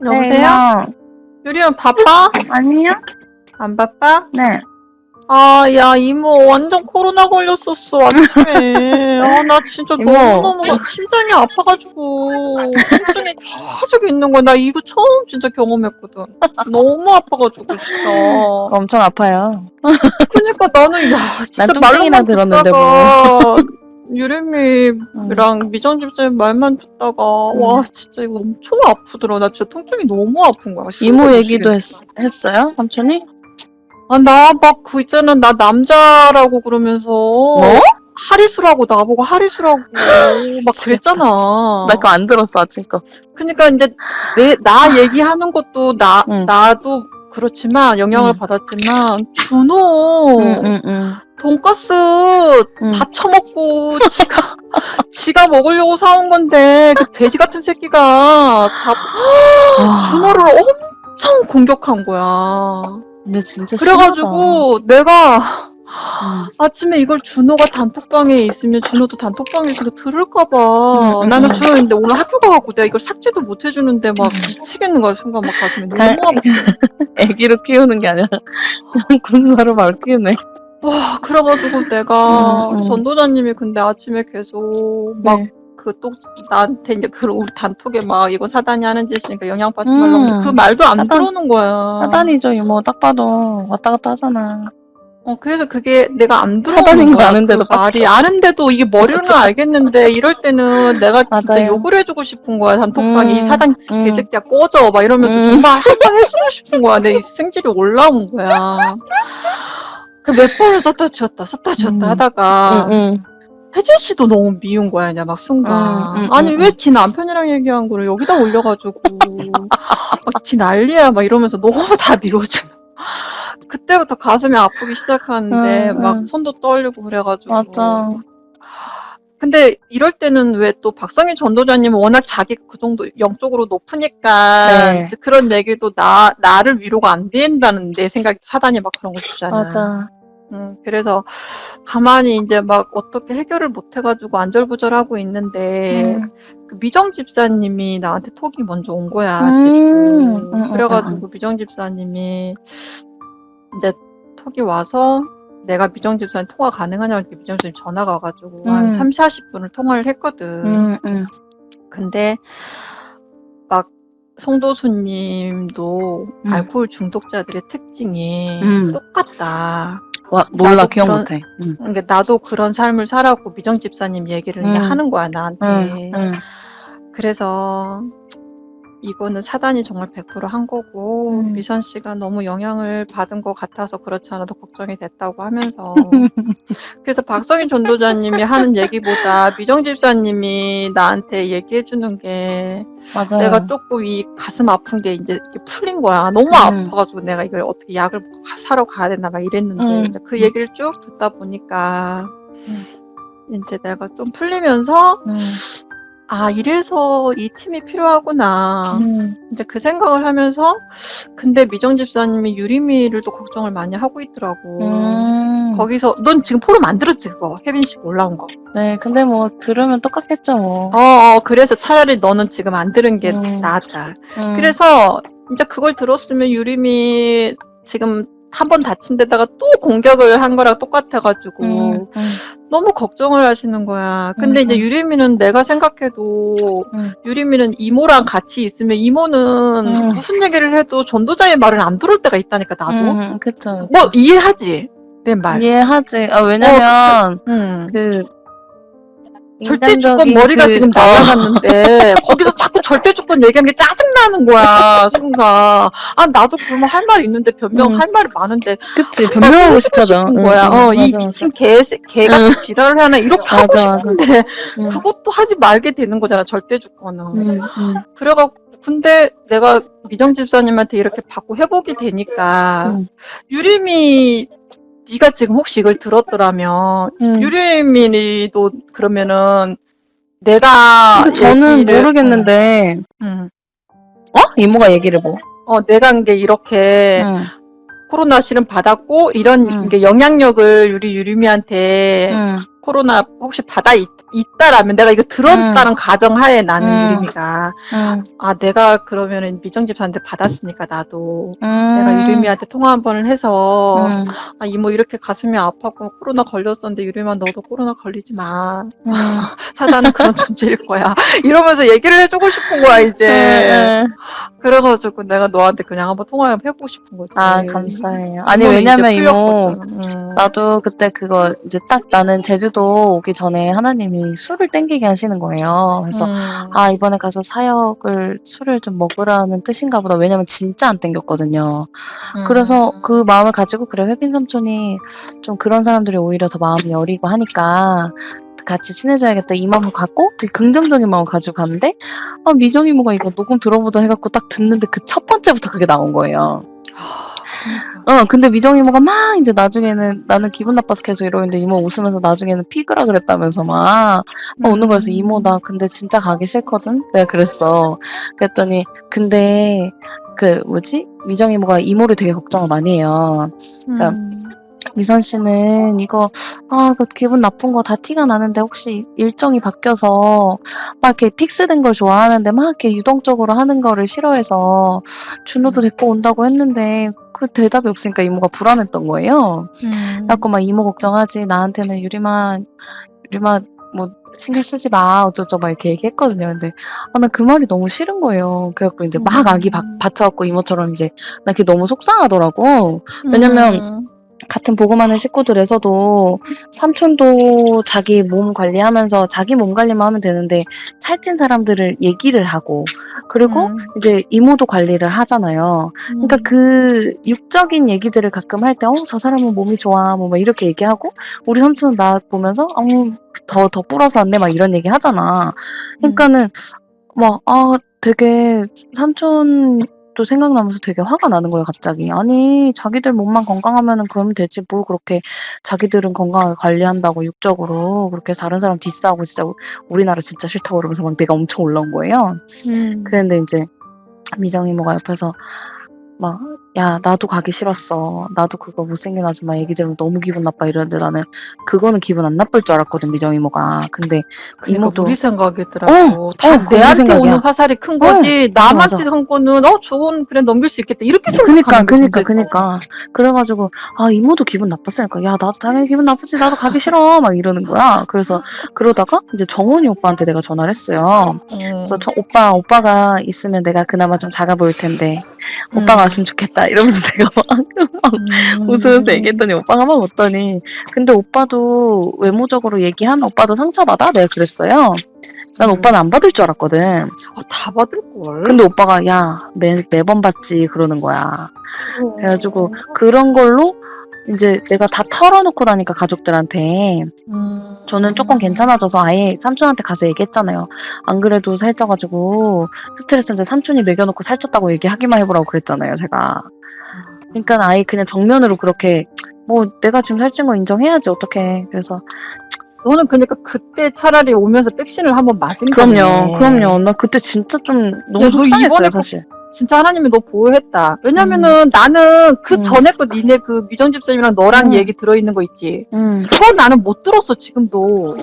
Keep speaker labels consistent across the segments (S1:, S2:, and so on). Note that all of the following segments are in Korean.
S1: 네,
S2: 여보세요?
S1: 이모.
S2: 유리야, 바빠?
S1: 아니요?
S2: 안 바빠?
S1: 네.
S2: 아, 야, 이모, 완전 코로나 걸렸었어, 아침에. 아, 나 진짜
S1: 이모.
S2: 너무너무 심장이 아파가지고, 통증이 계속 있는 거야. 나 이거 처음 진짜 경험했거든. 너무 아파가지고, 진짜.
S1: 엄청 아파요.
S2: 그러니까 나는, 야, 진짜
S1: 난 뚱땡이라
S2: 말로만
S1: 들었는데, 뭐.
S2: 듣다가, 유림이랑 미정집사님 말만 듣다가, 와, 진짜 이거 엄청 아프더라. 나 진짜 통증이 너무 아픈 거야.
S1: 이모 얘기도 했어요? 삼촌이?
S2: 아, 나 막 그 있잖아. 나 남자라고 그러면서
S1: 뭐?
S2: 하리수라고 나보고 하리수라고 막
S1: 미치겠다,
S2: 그랬잖아.
S1: 나 그거 안 들었어, 아침 거.
S2: 그러니까 이제 나 얘기하는 것도
S1: 응.
S2: 나도 그렇지만 영향을
S1: 응.
S2: 받았지만 준호
S1: 응.
S2: 돈가스
S1: 응.
S2: 다 처먹고 지가 먹으려고 사온 건데 그 돼지 같은 새끼가 다 준호를 엄청 공격한 거야.
S1: 근데 진짜
S2: 그래가지고 내가
S1: 응.
S2: 아침에 이걸 준호가 단톡방에 있으면 준호도 단톡방에 있으니까 들을까봐 나는
S1: 응.
S2: 준호인데 오늘 학교 가갖고 내가 이걸 삭제도 못 해주는데 막 미치겠는 거야. 순간 막 가슴이 너무 아파.
S1: 애기로 키우는 게 아니라 군사로 말 키우네.
S2: 와, 그래가지고 내가 전도자님이 근데 아침에 계속 막 그 또 나한테 이제 그 우리 단톡에 막 이거 사단이 하는 짓이니까 영향받지 말라고 그 말도 안 들어오는 거야.
S1: 사단이죠, 이모. 딱 봐도 왔다 갔다 하잖아.
S2: 그래서 그게 내가 안 들어오는
S1: 사단인 거
S2: 거야.
S1: 아는데도
S2: 그 말이
S1: 맞죠?
S2: 아는데도 이게 머리로는 알겠는데 이럴 때는 내가 진짜
S1: 맞아요.
S2: 욕을 해주고 싶은 거야. 단톡방에 이 사단
S1: 응.
S2: 개새끼야 꺼져 막 이러면서 정말 한방 해주고 싶은 거야. 내 승질이 올라온 거야. 그 몇 번을 썼다 지웠다 하다가 혜진 씨도 너무 미운 거야. 그냥 막 순간. 아니 왜 지 남편이랑 얘기한 거를 여기다 올려가지고 막 지 난리야 막 이러면서 너무 다 미워지는. 그때부터 가슴이 아프기 시작하는데 막 손도 떨리고 그래가지고.
S1: 맞아.
S2: 근데 이럴 때는 왜 또 박성희 전도자님은 워낙 자기 그 정도 영적으로 높으니까
S1: 네.
S2: 이제 그런 얘기도 나를 위로가 안 된다는 내 생각이 사단이 막 그런 거 주잖아.
S1: 맞아.
S2: 그래서 가만히 이제 막 어떻게 해결을 못 해가지고 안절부절하고 있는데 그 미정 집사님이 나한테 톡이 먼저 온 거야. 제주도. 그래가지고 미정 집사님이 이제 톡이 와서 내가 미정 집사님 통화 가능하냐고 미정 집사님 전화가 와가지고 한 30-40분을 통화를 했거든. 근데 막 송도수님도 알코올 중독자들의 특징이 똑같다.
S1: 와, 몰라, 기억 못해.
S2: 그러니까 나도 그런 삶을 살았고 미정 집사님 얘기를 이제 하는 거야 나한테. 그래서 이거는 사단이 정말 100% 한 거고 미선 씨가 너무 영향을 받은 것 같아서 그렇지 않아도 걱정이 됐다고 하면서 그래서 박성희 전도자님이 하는 얘기보다 미정 집사님이 나한테 얘기해 주는 게
S1: 맞아요.
S2: 내가 조금 이 가슴 아픈 게 이제 이렇게 풀린 거야. 너무 아파가지고 내가 이걸 어떻게 약을 사러 가야 되나 막 이랬는데 그 얘기를 쭉 듣다 보니까 이제 내가 좀 풀리면서 아, 이래서 이 팀이 필요하구나. 이제 그 생각을 하면서, 근데 미정 집사님이 유리미를 또 걱정을 많이 하고 있더라고. 거기서, 넌 지금 포럼 안 들었지, 그거? 혜빈 씨 올라온 거.
S1: 네, 근데 뭐, 들으면 똑같겠죠, 뭐.
S2: 그래서 차라리 너는 지금 안 들은 게 나았다. 그래서, 이제 그걸 들었으면 유리미 지금 한 번 다친 데다가 또 공격을 한 거랑 똑같아가지고 너무 걱정을 하시는 거야. 근데 이제 유리미는 내가 생각해도 유리미는 이모랑 같이 있으면 이모는 무슨 얘기를 해도 전도자의 말을 안 들을 때가 있다니까 나도.
S1: 그쵸.
S2: 뭐 이해하지? 내 말.
S1: 이해하지. 왜냐면
S2: 절대 주권 머리가 지금 날아갔는데 거기서 자꾸 절대 주권 얘기하는 게 짜증나는 거야 순간. 아 나도 그러면 할 말이 있는데 변명할 말이 많은데
S1: 그치 변명하고 싶어져.
S2: 거야. 이 미친 개가 지랄을 하나 이렇게 하고 싶은데 그것도 하지 말게 되는 거잖아 절대 주권은. 그래갖고 근데 내가 미정 집사님한테 이렇게 받고 회복이 되니까 유림이 네가 지금 혹시 이걸 들었더라면 유리민이도 그러면은 내가
S1: 근데 저는 모르겠는데 이모가 얘기를 뭐?
S2: 내가 이게 이렇게 코로나 실은 받았고 이런 게 영향력을 유리미한테 코로나 혹시 있다라면 내가 이거 들었다는 가정하에 나는 유림이가 내가 그러면은 미정집사한테 받았으니까 나도 내가 유림이한테 통화 한 번을 해서 이모 이렇게 가슴이 아파고 코로나 걸렸었는데 유림아 너도 코로나 걸리지 마. 사자는 그런 존재일 거야. 이러면서 얘기를 해주고 싶은 거야 이제. 그래가지고 내가 너한테 그냥 한번 통화 해보고 싶은 거지.
S1: 아, 감사해요. 아니, 왜냐면 이모, 나도 그때 그거 이제 딱 나는 제주도 오기 전에 하나님이 술을 땡기게 하시는 거예요. 그래서 이번에 가서 술을 좀 먹으라는 뜻인가 보다. 왜냐면 진짜 안 땡겼거든요. 그래서 그 마음을 가지고 그래, 혜빈 삼촌이 좀 그런 사람들이 오히려 더 마음이 여리고 하니까 같이 친해져야겠다 이 마음을 갖고 되게 긍정적인 마음을 가지고 갔는데 미정 이모가 이거 녹음 들어보자 해갖고 딱 듣는데 그 첫 번째부터 그게 나온 거예요. 근데 미정 이모가 막 이제 나중에는 나는 기분 나빠서 계속 이러는데 이모 웃으면서 나중에는 피그라 그랬다면서 막 웃는 거여서 이모 나 근데 진짜 가기 싫거든? 내가 그랬어. 그랬더니 근데 미정 이모가 이모를 되게 걱정을 많이 해요. 그러니까 미선 씨는 이거 그 기분 나쁜 거 다 티가 나는데 혹시 일정이 바뀌어서 막 이렇게 픽스된 걸 좋아하는데 막 이렇게 유동적으로 하는 거를 싫어해서 준호도 데리고 온다고 했는데 그 대답이 없으니까 이모가 불안했던 거예요. 그래갖고 막 이모 걱정하지 나한테는 유림아 뭐 신경 쓰지 마 어쩌고 막 이렇게 얘기했거든요. 근데 난 그 말이 너무 싫은 거예요. 그래갖고 이제 막 아기 받쳐갖고 이모처럼 이제 나 그게 너무 속상하더라고. 왜냐면 같은 보고하는 식구들에서도 삼촌도 자기 몸 관리하면서 자기 몸 관리만 하면 되는데 살찐 사람들을 얘기를 하고 그리고 이제 이모도 관리를 하잖아요. 그러니까 그 육적인 얘기들을 가끔 할 때 저 사람은 몸이 좋아 뭐 막 이렇게 얘기하고 우리 삼촌은 나 보면서 더 불어서 왔네 막 이런 얘기 하잖아. 그러니까는 되게 삼촌도 생각나면서 되게 화가 나는 거예요, 갑자기. 아니, 자기들 몸만 건강하면은 그러면 되지. 뭘 그렇게 자기들은 건강하게 관리한다고 육적으로 그렇게 다른 사람 디스하고 진짜 우리나라 진짜 싫다고 그러면서 막 내가 엄청 올라온 거예요. 그런데 이제 미정 이모가 옆에서 막 야 나도 가기 싫었어. 나도 그거 못생긴 아줌마 얘기 들으면 너무 기분 나빠 이러는데 나는 그거는 기분 안 나쁠 줄 알았거든 미정 이모가. 근데 이모도
S2: 우리 생각이더라고. 다
S1: 우리
S2: 내한테
S1: 생각이야.
S2: 오는 화살이 큰 거지. 남한테 한 거는 저건 그래 넘길 수 있겠다. 이렇게 생각하는
S1: 그니까. 그래가지고 이모도 기분 나빴으니까 야 나도 당연히 기분 나쁘지. 나도 가기 싫어 막 이러는 거야. 그래서 그러다가 이제 정원이 오빠한테 내가 전화를 했어요. 그래서 오빠가 있으면 내가 그나마 좀 작아 보일 텐데 오빠가 왔으면 좋겠다 이러면서 내가 막 웃으면서 얘기했더니 오빠가 막 웃더니 근데 오빠도 외모적으로 얘기하면 오빠도 상처받아? 내가 그랬어요. 난 오빠는 안 받을 줄 알았거든.
S2: 다 받을걸.
S1: 근데 오빠가 야 매번 받지 그러는 거야. 그래가지고 그런 걸로 이제 내가 다 털어놓고 나니까 가족들한테 저는 조금 괜찮아져서 아예 삼촌한테 가서 얘기했잖아요. 안 그래도 살쪄가지고 스트레스인데 삼촌이 먹여놓고 살쪘다고 얘기하기만 해보라고 그랬잖아요 제가. 그러니까 아예 그냥 정면으로 그렇게 내가 지금 살찐 거 인정해야지 어떡해. 그래서
S2: 너는 그러니까 그때 차라리 오면서 백신을 한번 맞은 거네.
S1: 그럼요. 나 그때 진짜 좀 너무 속상했어요 사실.
S2: 진짜 하나님이 너 보호했다. 왜냐면은 나는 그 전에 니네 그 미정 집사님이랑 너랑 얘기 들어있는 거 있지. 그건 나는 못 들었어 지금도.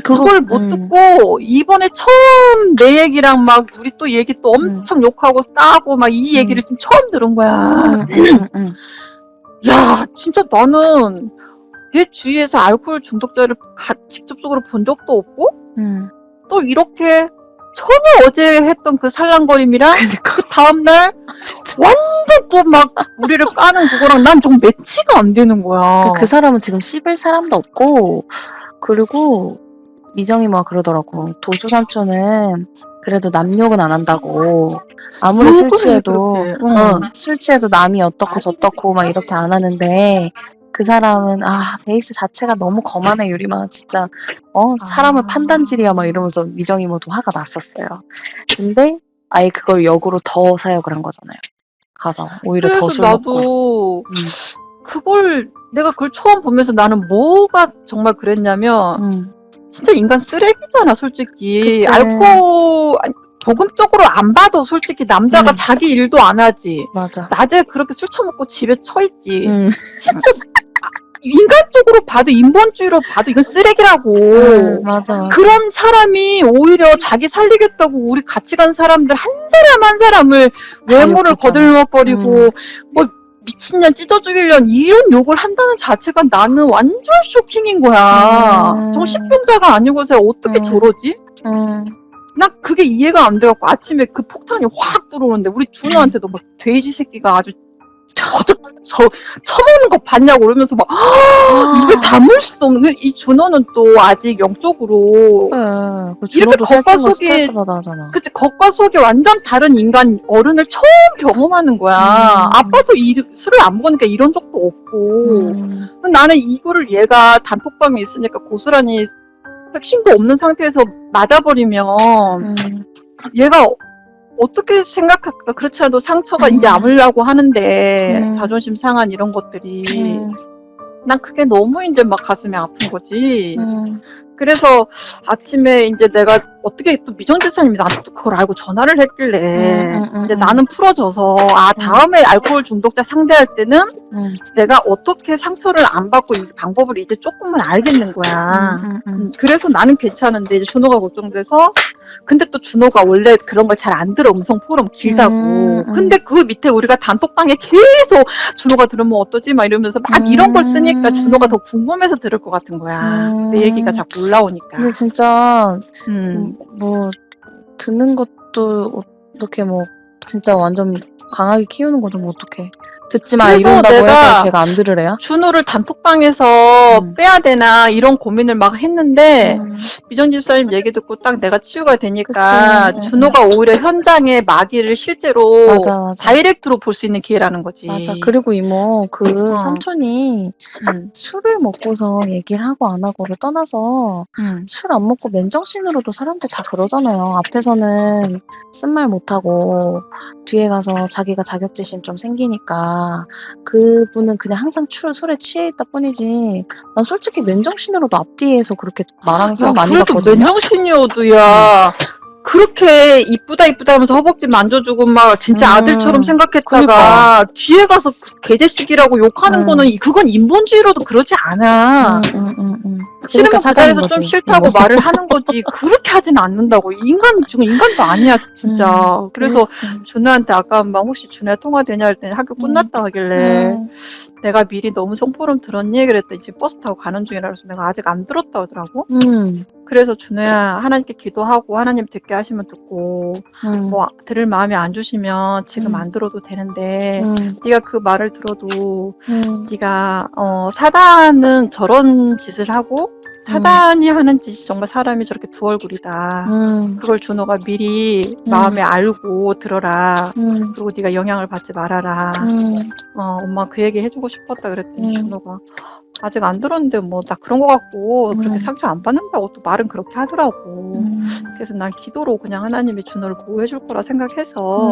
S2: 그걸 못 듣고 이번에 처음 내 얘기랑 막 우리 또 얘기 또 엄청 욕하고 까고 막 이 얘기를 지금 처음 들은 거야. 야 진짜 나는 내 주위에서 알코올 중독자를 직접적으로 본 적도 없고 또 이렇게 전혀 어제 했던 그 살랑거림이랑 그 다음날 완전 또 막 우리를 까는 그거랑 난 좀 매치가 안 되는 거야.
S1: 그 사람은 지금 씹을 사람도 없고 그리고 미정이모가 그러더라고. 도수 삼촌은 그래도 남 욕은 안 한다고. 아무리 술 취해도 술 취해도 남이 어떻고 저떻고 막 이렇게 안 하는데 그 사람은 베이스 자체가 너무 거만해 유리마 진짜 사람을 판단질이야 막 이러면서 미정이모도 화가 났었어요. 근데 아예 그걸 역으로 더 사역을 한 거잖아요. 가서 오히려 더 술 먹고.
S2: 나도 내가 그걸 처음 보면서 나는 뭐가 정말 그랬냐면 진짜 인간 쓰레기잖아 솔직히.
S1: 그치.
S2: 복음적으로 안 봐도 솔직히 남자가 자기 일도 안 하지.
S1: 맞아.
S2: 낮에 그렇게 술 처먹고 집에 처있지. 진짜 인간적으로 봐도 인본주의로 봐도 이건 쓰레기라고.
S1: 맞아.
S2: 그런 사람이 오히려 자기 살리겠다고 우리 같이 간 사람들 한 사람 한 사람을 외모를 거들먹거리고 뭐 미친년 찢어 죽이려는 이런 욕을 한다는 자체가 나는 완전 쇼킹인 거야. 정신병자가 아니고서 어떻게 저러지? 난 그게 이해가 안 돼갖고 아침에 그 폭탄이 확 들어오는데 우리 준호한테도 막 돼지 새끼가 아주 처먹는 거 봤냐고 그러면서 막 입에 담을 수도 없는 이 준호는 또 아직 영적으로
S1: 이렇게 겉과 속이
S2: 그치 겉과 속이 완전 다른 인간 어른을 처음 경험하는 거야. 아빠도 술을 안 먹으니까 이런 적도 없고 나는 이거를 얘가 단톡방에 있으니까 고스란히 핵심도 없는 상태에서 맞아버리면 얘가 어떻게 생각할까? 그렇지 않아도 상처가 이제 아물려고 하는데 자존심 상한 이런 것들이 난 그게 너무 이제 막 가슴이 아픈 거지. 그래서 아침에 이제 내가 어떻게 또 미정지사님이 나한테 또 그걸 알고 전화를 했길래 이제 나는 풀어져서 다음에 알코올 중독자 상대할 때는 내가 어떻게 상처를 안 받고 이 방법을 이제 조금은 알겠는 거야. 그래서 나는 괜찮은데 이제 준호가 걱정돼서 근데 또 준호가 원래 그런 걸 잘 안 들어 음성 포럼 길다고. 근데 그 밑에 우리가 단톡방에 계속 준호가 들으면 어떠지? 막 이러면서 막 이런 걸 쓰니까 준호가 더 궁금해서 들을 것 같은 거야. 내 얘기가 자꾸 올라오니까.
S1: 근데 진짜 뭐 듣는 것도 어떻게 뭐 진짜 완전 강하게 키우는 거 좀 어떡해. 듣지 마 이런다고 해서 걔가 안 들으래요?
S2: 준호를 단톡방에서 빼야 되나 이런 고민을 막 했는데 미정집사님 얘기 듣고 딱 내가 치유가 되니까 준호가 오히려 현장의 마귀를 실제로
S1: 맞아.
S2: 다이렉트로 볼 수 있는 기회라는 거지.
S1: 맞아. 그리고 이모 그 삼촌이 술을 먹고서 얘기를 하고 안 하고를 떠나서 술 안 먹고 맨정신으로도 사람들 다 그러잖아요. 앞에서는 쓴말 못하고 뒤에 가서 자기가 자격지심 좀 생기니까 그분은 그냥 항상 술에 취해 있다 뿐이지 난 솔직히 맨정신으로도 앞뒤에서 그렇게 말하는 사람 많이 봤거든요.
S2: 맨정신이어도 야 그렇게 이쁘다 하면서 허벅지 만져주고 막 진짜 아들처럼 생각했다가 뒤에 가서 개제식이라고 욕하는 거는 그건 인본주의로도 그러지 않아. 싫으면 그 자리에서 좀 싫다고 말을 하는 거지 그렇게 하지는 않는다고. 인간도 아니야 진짜. 그래서 준우한테 아까 막 혹시 준우야 통화되냐 할 때 학교 끝났다 하길래 내가 미리 너무 성포럼 들었니? 그랬더니 지금 버스 타고 가는 중이라 그래서 내가 아직 안 들었다 하더라고. 그래서 준우야 하나님께 기도하고 하나님 듣게 하시면 듣고 뭐 들을 마음이 안 주시면 지금 안 들어도 되는데 네가 그 말을 들어도 네가 사단은 저런 짓을 하고 사단이 하는 짓이 정말 사람이 저렇게 두 얼굴이다. 그걸 준호가 미리 마음에 알고 들어라. 그리고 네가 영향을 받지 말아라. 엄마 그 얘기 해주고 싶었다 그랬더니 준호가 아직 안 들었는데 뭐 나 그런 거 같고 그렇게 상처 안 받는다고 또 말은 그렇게 하더라고. 그래서 난 기도로 그냥 하나님이 준호를 보호해 줄 거라 생각해서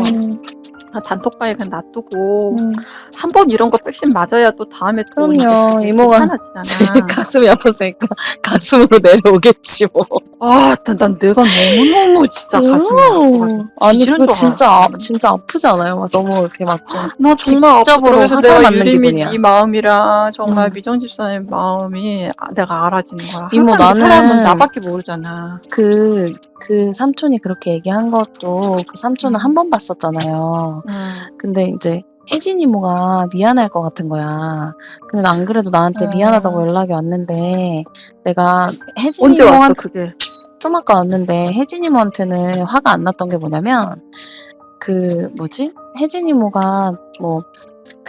S2: 단톡방에 그냥 놔두고 한 번 이런 거 백신 맞아야 또 다음에 또
S1: 그럼요. 이모가 가슴이 아팠으니까 가슴으로 내려오겠지 뭐.
S2: 난 내가 너무너무 진짜 가슴이 아파가지고
S1: 아니 그거 진짜 아프지 않아요? 막 너무 이렇게 막 좀
S2: 나 정말
S1: 직접으로 화살 맞는 기분이야.
S2: 이 마음이랑 정말 미정집사님 마음이 내가 알아지는 거야.
S1: 이모 나는
S2: 사람은 나밖에 모르잖아.
S1: 그 삼촌이 그렇게 얘기한 것도 그 삼촌은 한 번 봤었잖아요. 근데 이제 혜진 이모가 미안할 것 같은 거야. 근데 안 그래도 나한테 미안하다고 연락이 왔는데 내가 혜진
S2: 언제 왔어
S1: 이모한테
S2: 그게?
S1: 좀 아까 왔는데 혜진 이모한테는 화가 안 났던 게 뭐냐면 혜진 이모가 뭐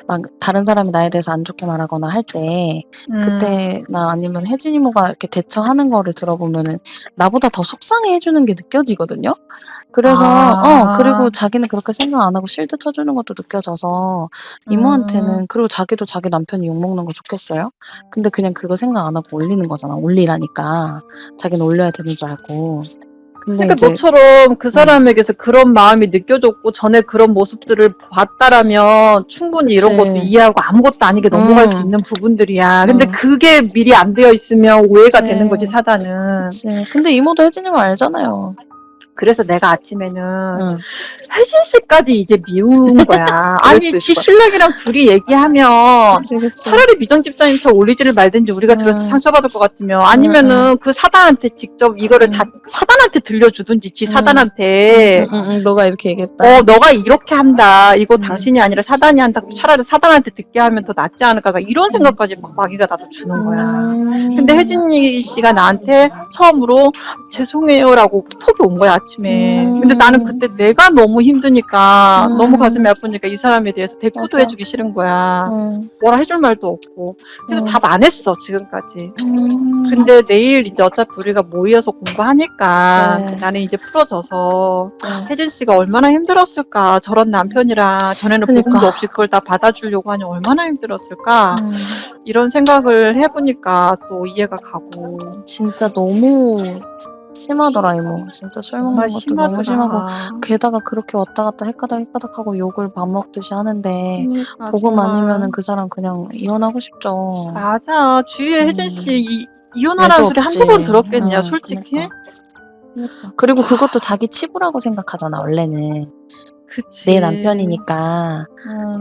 S1: 막 다른 사람이 나에 대해서 안 좋게 말하거나 할 때 그때나 아니면 혜진 이모가 이렇게 대처하는 거를 들어보면은 나보다 더 속상해 해주는 게 느껴지거든요. 그래서 그리고 자기는 그렇게 생각 안 하고 실드 쳐주는 것도 느껴져서 이모한테는 그리고 자기도 자기 남편이 욕먹는 거 좋겠어요? 근데 그냥 그거 생각 안 하고 올리는 거잖아. 올리라니까. 자기는 올려야 되는 줄 알고.
S2: 그러니까 너처럼 그 사람에게서 그런 마음이 느껴졌고 전에 그런 모습들을 봤다라면 충분히 이런 것도 이해하고 아무것도 아니게 넘어갈 수 있는 부분들이야. 근데 그게 미리 안 되어 있으면 오해가 되는 거지 사단은.
S1: 근데 이모도 혜진이만 알잖아요.
S2: 그래서 내가 아침에는
S1: 응.
S2: 혜진 씨까지 이제 미운 거야. 아니,
S1: 그럴 수
S2: 지
S1: 있어.
S2: 신랑이랑 둘이 얘기하면
S1: 그치.
S2: 차라리 미정 집사님처럼 올리지를 말든지 우리가 들어서 상처받을 것 같으면 아니면은 그 사단한테 직접 이거를 다 사단한테 들려주든지 지 사단한테
S1: 너가 이렇게 얘기했다.
S2: 너가 이렇게 한다. 이거 당신이 아니라 사단이 한다고 차라리 사단한테 듣게 하면 더 낫지 않을까. 막 이런 생각까지 막 마귀가 나도 주는 거야. 근데 혜진이 씨가 나한테 처음으로 죄송해요라고 톡이 온 거야, 아침에. 근데 나는 그때 내가 너무 힘드니까 너무 가슴이 아프니까 이 사람에 대해서 대꾸도
S1: 맞아.
S2: 해주기 싫은 거야. 뭐라 해줄 말도 없고. 그래서 답 안 했어, 지금까지. 근데 내일 이제 어차피 우리가 모여서 공부하니까
S1: 네.
S2: 나는 이제 풀어져서 혜진 씨가 얼마나 힘들었을까. 저런 남편이랑 전에는
S1: 그러니까.
S2: 복음도 없이 그걸 다 받아주려고 하니 얼마나 힘들었을까. 이런 생각을 해보니까 또 이해가 가고.
S1: 진짜 너무 심하더라, 이모. 진짜 술 먹는 것도
S2: 심하더라.
S1: 너무 심하고. 게다가 그렇게 왔다 갔다 헷가닥하고 욕을 밥 먹듯이 하는데
S2: 그러니까,
S1: 복음
S2: 정말.
S1: 아니면은 그 사람 그냥 이혼하고 싶죠.
S2: 맞아. 주위에 혜진 씨 이혼하라는
S1: 애도
S2: 소리
S1: 없지.
S2: 한두 번 들었겠냐, 솔직히.
S1: 그러니까. 그리고 그것도 자기 치부라고 생각하잖아, 원래는.
S2: 그치.
S1: 내 남편이니까.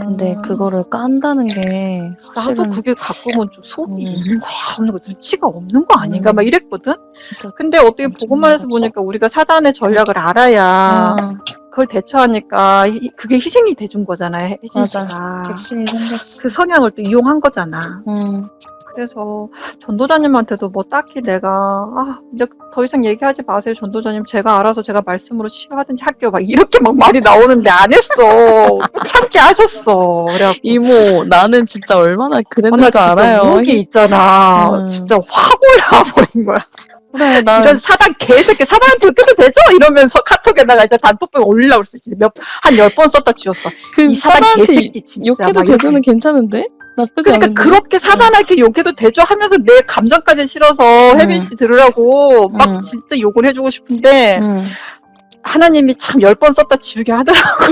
S1: 근데 그거를 깐다는 게 사실은
S2: 나도 그게 가끔은 좀 속이 있는 거야, 없는 거, 눈치가 없는 거 아닌가, 막 이랬거든?
S1: 진짜.
S2: 근데 어떻게
S1: 엄청
S2: 복음만에서
S1: 많았어.
S2: 보니까 우리가 사단의 전략을 알아야 그걸 대처하니까 그게 희생이 돼준 거잖아요, 혜진
S1: 맞아.
S2: 씨가.
S1: 백신이 생겼어.
S2: 그 성향을 또 이용한 거잖아. 그래서 전도자님한테도 뭐 딱히 내가 이제 더 이상 얘기하지 마세요, 전도자님. 제가 알아서 제가 말씀으로 치유하든지 할게요. 막 이렇게 막 말이 나오는데 안 했어. 참게 하셨어. 그래갖고
S1: 이모, 나는 진짜 얼마나 그랬는 줄 알아요.
S2: 무기 있잖아. 진짜 확 올라와버린 거야.
S1: 그래, 나
S2: 이런 사단 개새끼, 사단한테 웃겨도 되죠? 이러면서 카톡에다가 이제 단톡방에 올리려고 그랬어. 진짜 한 10번 썼다 지웠어.
S1: 그
S2: 이 사단
S1: 사단한테
S2: 개새끼 진짜.
S1: 욕해도
S2: 막
S1: 되죠는
S2: 이렇게.
S1: 괜찮은데? 나쁘지
S2: 그러니까
S1: 않은데?
S2: 그렇게 사단한테 욕해도 되죠 하면서 내 감정까지 실어서 혜빈 씨 들으라고 막 진짜 욕을 해주고 싶은데 하나님이 참 10번 썼다 지우게 하더라고.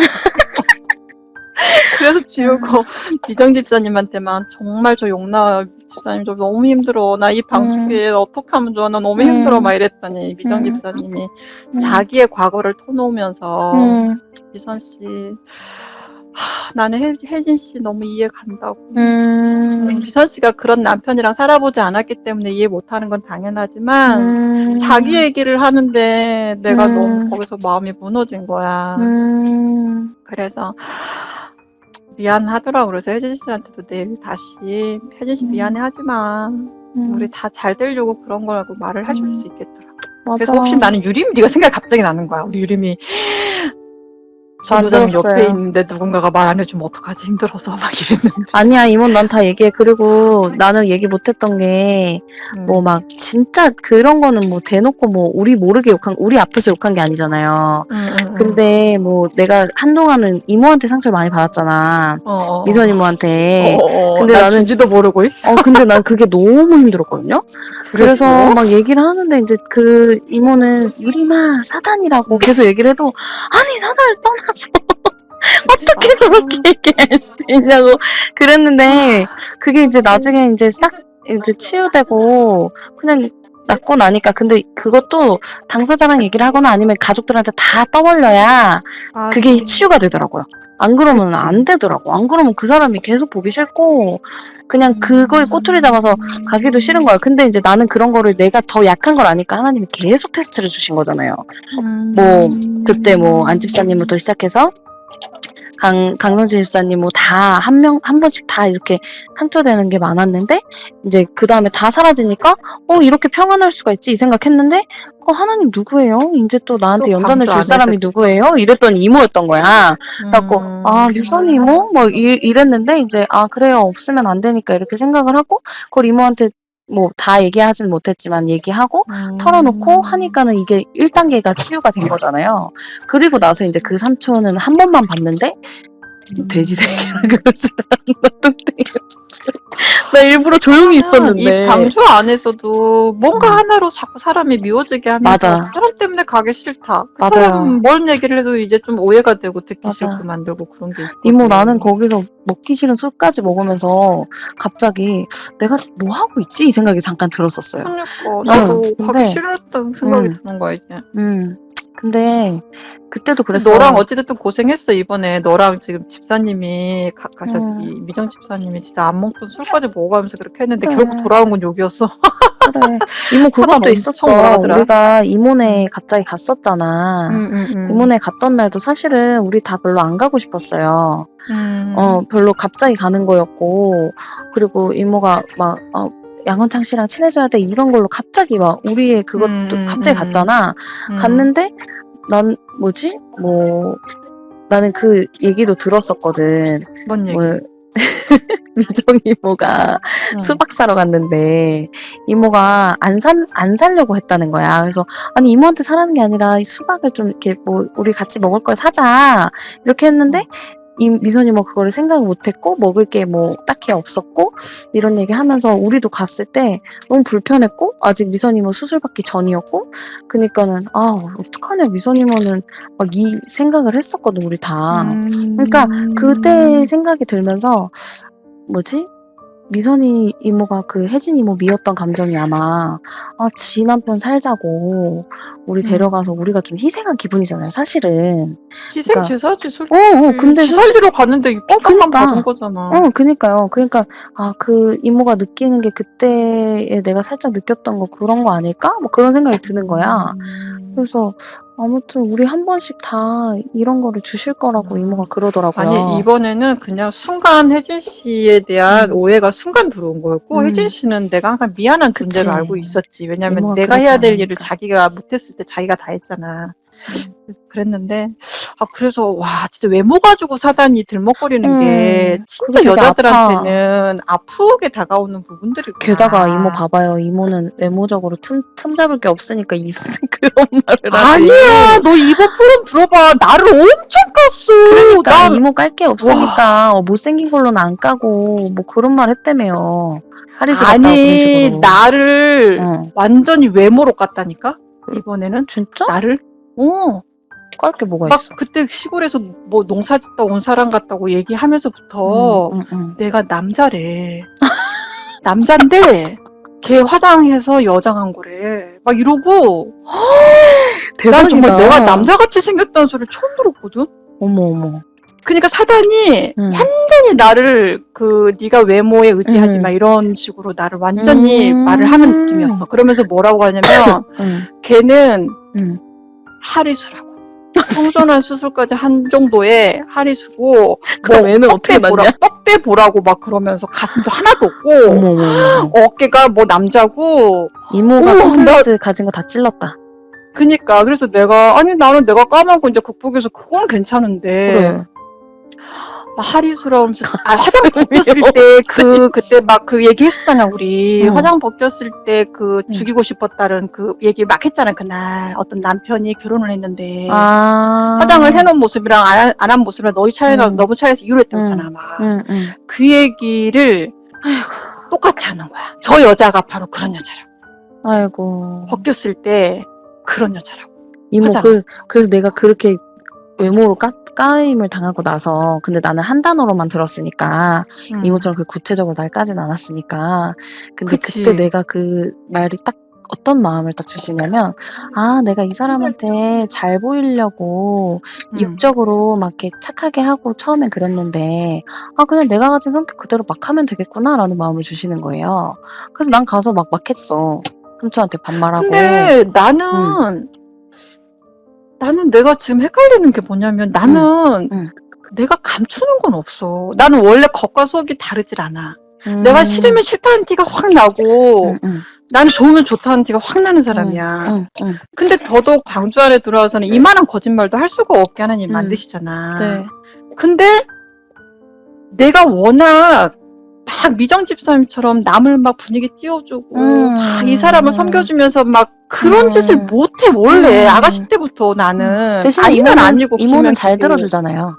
S2: 그래서 지우고 미정 집사님한테만 정말 저 용나 집사님 저 너무 힘들어. 나 이 방송에 어떻게 하면 좋아. 나 너무 힘들어. 막 이랬더니 미정 집사님이 자기의 과거를 터놓으면서 미선 씨 나는 혜진 씨 너무 이해 간다고. 미선 씨가 그런 남편이랑 살아보지 않았기 때문에 이해 못하는 건 당연하지만 자기 얘기를 하는데 내가 너무 거기서 마음이 무너진 거야. 그래서 미안하더라고. 그래서 혜진 씨한테도 내일 다시 혜진 씨 미안해하지만 우리 다 잘 되려고 그런 거라고 말을 해줄 수 있겠더라.
S1: 맞아.
S2: 그래서 혹시 나는 유림 네가 생각이 갑자기 나는 거야. 우리 유림이 전도자님 옆에 있는데 누군가가 말 안 해주면 어떡하지 힘들어서 막 이랬는데.
S1: 아니야 이모 난 다 얘기해. 그리고 나는 얘기 못했던 게 뭐 막 진짜 그런 거는 뭐 대놓고 뭐 우리 모르게 욕한 우리 앞에서 욕한 게 아니잖아요. 근데 뭐 내가 한동안은 이모한테 상처를 많이 받았잖아. 미선 이모한테.
S2: 근데 나는 준지도 모르고.
S1: 근데 난 그게 너무 힘들었거든요. 그래서 막 얘기를 하는데 이제 그 이모는 유림아 사단이라고 계속 얘기를 해도 아니 사단을 떠나서 어떻게 저렇게 얘기할 수 있냐고 그랬는데 그게 이제 나중에 이제 싹 이제 치유되고 그냥 낫고 나니까 근데 그것도 당사자랑 얘기를 하거나 아니면 가족들한테 다 떠벌려야 그게 치유가 되더라고요. 안 그러면 그치. 안 되더라고. 안 그러면 그 사람이 계속 보기 싫고 그냥 그거에 꼬투리 잡아서 가기도 싫은 거야. 근데 이제 나는 그런 거를 내가 더 약한 걸 아니까 하나님이 계속 테스트를 주신 거잖아요. 뭐 그때 뭐 안집사님부터 시작해서 강성진 집사님 뭐 다 한 번씩 다 이렇게 상처되는 게 많았는데 이제 그 다음에 다 사라지니까 이렇게 평안할 수가 있지 이 생각했는데 하나님 누구예요? 이제 또 나한테 연단을 줄 사람이 누구예요? 이랬더니 이모였던 거야. 그래갖고 유선 이모? 뭐 이랬는데 이제 그래요 없으면 안 되니까 이렇게 생각을 하고 그걸 이모한테 뭐 다 얘기하진 못했지만 얘기하고 털어놓고 하니까는 이게 1단계가 치유가 된 거잖아요. 그리고 나서 이제 그 삼촌은 한 번만 봤는데 돼지 새끼라 그러지 않나 뚱땡이. 나 일부러 조용히 있었는데
S2: 이 방주 안에서도 뭔가 하나로 자꾸 사람이 미워지게 하면서
S1: 맞아.
S2: 그 사람 때문에 가기 싫다. 그
S1: 맞아요.
S2: 사람 뭔 얘기를 해도 이제 좀 오해가 되고 듣기 싫고 만들고 그런 게 있거든.
S1: 이모 나는 거기서 먹기 싫은 술까지 먹으면서 갑자기 내가 뭐 하고 있지? 이 생각이 잠깐 들었었어요.
S2: 그러니까 나도 가기 싫었다는 생각이 드는 거야 이제.
S1: 근데 그때도 그랬어.
S2: 너랑 어찌됐든 고생했어. 이번에 너랑 지금 집사님이 저기 미정 집사님이 진짜 안 먹던 술까지 먹어가면서 그렇게 했는데
S1: 그래.
S2: 결국 돌아온 건 욕이었어.
S1: 그래. 이모 그것도
S2: 엄청
S1: 있었어.
S2: 뭐라더라.
S1: 우리가 이모네 갑자기 갔었잖아. 이모네 갔던 날도 사실은 우리 다 별로 안 가고 싶었어요. 별로 갑자기 가는 거였고, 그리고 이모가 막 양원창 씨랑 친해져야 돼 이런 걸로 갑자기 막 우리의 그것도 갑자기 갔잖아. 갔는데 난 뭐지? 나는 그 얘기도 들었었거든.
S2: 뭔 얘기?
S1: 미정 이모가 수박 사러 갔는데 이모가 안 사려고 했다는 거야. 그래서 아니 이모한테 사라는 게 아니라 이 수박을 좀 이렇게 우리 같이 먹을 걸 사자 이렇게 했는데 미선 이모 그거를 생각을 못했고 먹을 게 딱히 없었고 이런 얘기 하면서 우리도 갔을 때 너무 불편했고 아직 미선 이모 수술 받기 전이었고 그러니까는 어떡하냐 미선 이모는 막 이 생각을 했었거든 우리 다. 그러니까 그때 생각이 들면서 뭐지? 미선이 이모가 그 혜진 이모 미웠던 감정이 아마 지 남편 살자고 우리 데려가서 우리가 좀 희생한 기분이잖아요 사실은.
S2: 희생 제사지 솔직히.
S1: 근데
S2: 살리러 갔는데 빚값만 받은 거잖아.
S1: 그니까요. 그러니까 그 이모가 느끼는 게 그때에 내가 살짝 느꼈던 거 그런 거 아닐까? 그런 생각이 드는 거야. 그래서 아무튼 우리 한 번씩 다 이런 거를 주실 거라고 이모가 그러더라고요.
S2: 아니 이번에는 그냥 순간 혜진 씨에 대한 오해가 순간 들어온 거였고 혜진 씨는 내가 항상 미안한 존재로 알고 있었지. 왜냐면 내가 해야 될 일을 자기가 못했을 때 자기가 다 했잖아. 그랬는데 그래서 와 진짜 외모 가지고 사단이 들먹거리는 게 진짜 여자들한테는 아프게 다가오는 부분들이구나.
S1: 게다가 이모 봐봐요. 이모는 외모적으로 틈 잡을 게 없으니까 그런 말을 하지.
S2: 아니야 너 이번 프롬 들어봐. 나를 엄청 깠어.
S1: 그러니까 이모 깔 게 없으니까 못생긴 걸로는 안 까고 그런 말 했다며요. 하리스 같다고 그런 식으로.
S2: 나를 완전히 외모로 깠다니까 이번에는.
S1: 진짜?
S2: 나를?
S1: 깔 게 뭐가
S2: 막
S1: 있어?
S2: 그때 시골에서 농사 짓다 온 사람 같다고 얘기하면서부터 내가 남자래. 남잔데 걔 화장해서 여장한 거래. 막 이러고 난 정말 내가 남자같이 생겼다는 소리를 처음 들었거든.
S1: 어머.
S2: 그러니까 사단이 완전히 나를 네가 외모에 의지하지 마 이런 식으로 나를 완전히 말을 하는 느낌이었어. 그러면서 뭐라고 하냐면 걔는 하리수라고. 성전환 수술까지 한 정도의 하리수고
S1: 그럼 애는 어떻게 낳냐?
S2: 떡대 보라고 막 그러면서 가슴도 하나도 없고 어깨가 남자고
S1: 이모가 컴플렉스 가진 거 다 찔렀다.
S2: 그니까 그래서 나는 내가 까맣고 이제 극복해서 그건 괜찮은데
S1: 그래.
S2: 하리수라면서 화장 벗겼을 때 그때 막 그 얘기 했었잖아 우리. 화장 벗겼을 때 죽이고 싶었다는 그 얘기 막 했잖아 그날. 어떤 남편이 결혼을 했는데 화장을 해놓은 모습이랑 안 한 모습이랑 너무 차이에서 이유를 했다고 했잖아 막. 그 얘기를 똑같이 하는 거야. 저 여자가 바로 그런 여자라고.
S1: 아이고.
S2: 벗겼을 때 그런 여자라고.
S1: 이모 그래서 내가 그렇게 외모로 까임을 당하고 나서 근데 나는 한 단어로만 들었으니까 이모처럼 그 구체적으로 날 까진 않았으니까 근데
S2: 그치.
S1: 그때 내가 그 말이 딱 어떤 마음을 딱 주시냐면 내가 이 사람한테 잘 보이려고 육적으로 막 이렇게 착하게 하고 처음엔 그랬는데 그냥 내가 가진 성격 그대로 막 하면 되겠구나 라는 마음을 주시는 거예요. 그래서 난 가서 막 했어. 삼촌한테 반말하고.
S2: 근데 나는 내가 지금 헷갈리는 게 뭐냐면 나는 내가 감추는 건 없어. 나는 원래 겉과 속이 다르질 않아. 내가 싫으면 싫다는 티가 확 나고 나는 좋으면 좋다는 티가 확 나는 사람이야. 근데 더더욱 광주 안에 들어와서는 이만한 거짓말도 할 수가 없게 하나님 만드시잖아.
S1: 네.
S2: 근데 내가 워낙 막 미정 집사님처럼 남을 막 분위기 띄워주고 막 이 사람을 섬겨주면서 막 그런 짓을 못해 원래 아가씨 때부터 나는.
S1: 대신에 이모는 잘 들어주잖아요.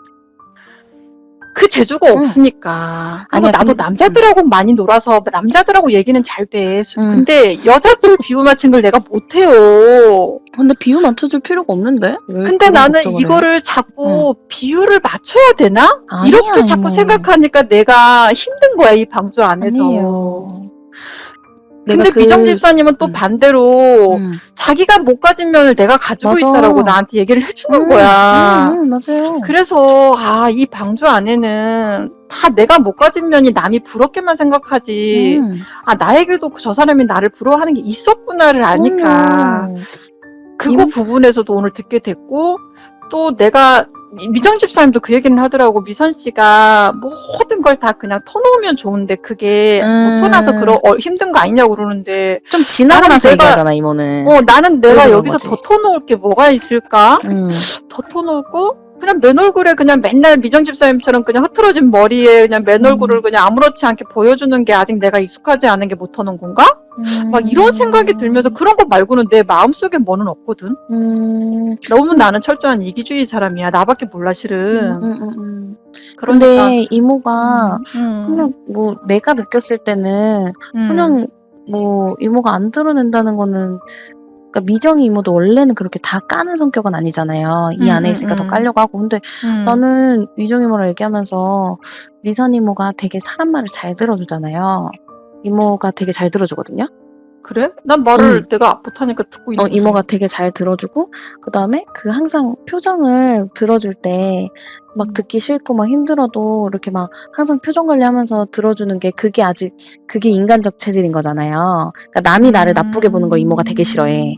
S2: 그 재주가 없으니까. 그리고 나도 남자들하고 많이 놀아서 남자들하고 얘기는 잘 돼. 근데 여자들 비유 맞힌 걸 내가 못해요.
S1: 근데 비유 맞춰줄 필요가 없는데?
S2: 근데 나는 이거를 자꾸 비유를 맞춰야 되나? 이렇게 자꾸 생각하니까 내가 힘든 거야 이 방주 안에서.
S1: 아니에요.
S2: 근데 미정 집사님은 또 반대로 자기가 못 가진 면을 내가 가지고
S1: 맞아.
S2: 있다라고 나한테 얘기를 해주는 거야.
S1: 맞아요.
S2: 그래서 이 방주 안에는 다 내가 못 가진 면이 남이 부럽게만 생각하지. 나에게도 저 사람이 나를 부러워하는 게 있었구나를 아니까. 그거 부분에서도 오늘 듣게 됐고, 또 내가 미정 집사님도 그 얘기는 하더라고. 미선 씨가 모든 걸 다 그냥 터놓으면 좋은데 그게 뭐 터놔서 힘든 거 아니냐고 그러는데
S1: 좀 지나고 나서 얘기하잖아 이모는.
S2: 나는 내가 여기서 더 터놓을 게 뭐가 있을까? 더 터놓을 거? 그냥 맨 얼굴에 그냥 맨날 미정 집사님처럼 그냥 흐트러진 머리에 그냥 맨 얼굴을 그냥 아무렇지 않게 보여주는 게 아직 내가 익숙하지 않은 게 못 터는 건가? 막 이런 생각이 들면서 그런 거 말고는 내 마음속에 뭐는 없거든. 너무 나는 철저한 이기주의 사람이야. 나밖에 몰라 실은.
S1: 그런데 그러니까, 이모가 그냥 뭐 내가 느꼈을 때는 그냥 뭐 이모가 안 드러낸다는 거는 그러니까 미정이 이모도 원래는 그렇게 다 까는 성격은 아니잖아요. 이 안에 있으니까 더 까려고 하고. 근데 나는 미정 이모랑 얘기하면서 미선 이모가 되게 사람 말을 잘 들어주잖아요. 이모가 되게 잘 들어주거든요.
S2: 그래? 난 말을 내가 못하니까 듣고 있는 거지.
S1: 이모가 되게 잘 들어주고 그다음에 그 항상 표정을 들어줄 때 막 듣기 싫고 막 힘들어도 이렇게 막 항상 표정 관리하면서 들어주는 게 그게 인간적 체질인 거잖아요. 그러니까 남이 나를 나쁘게 보는 걸 이모가 되게 싫어해.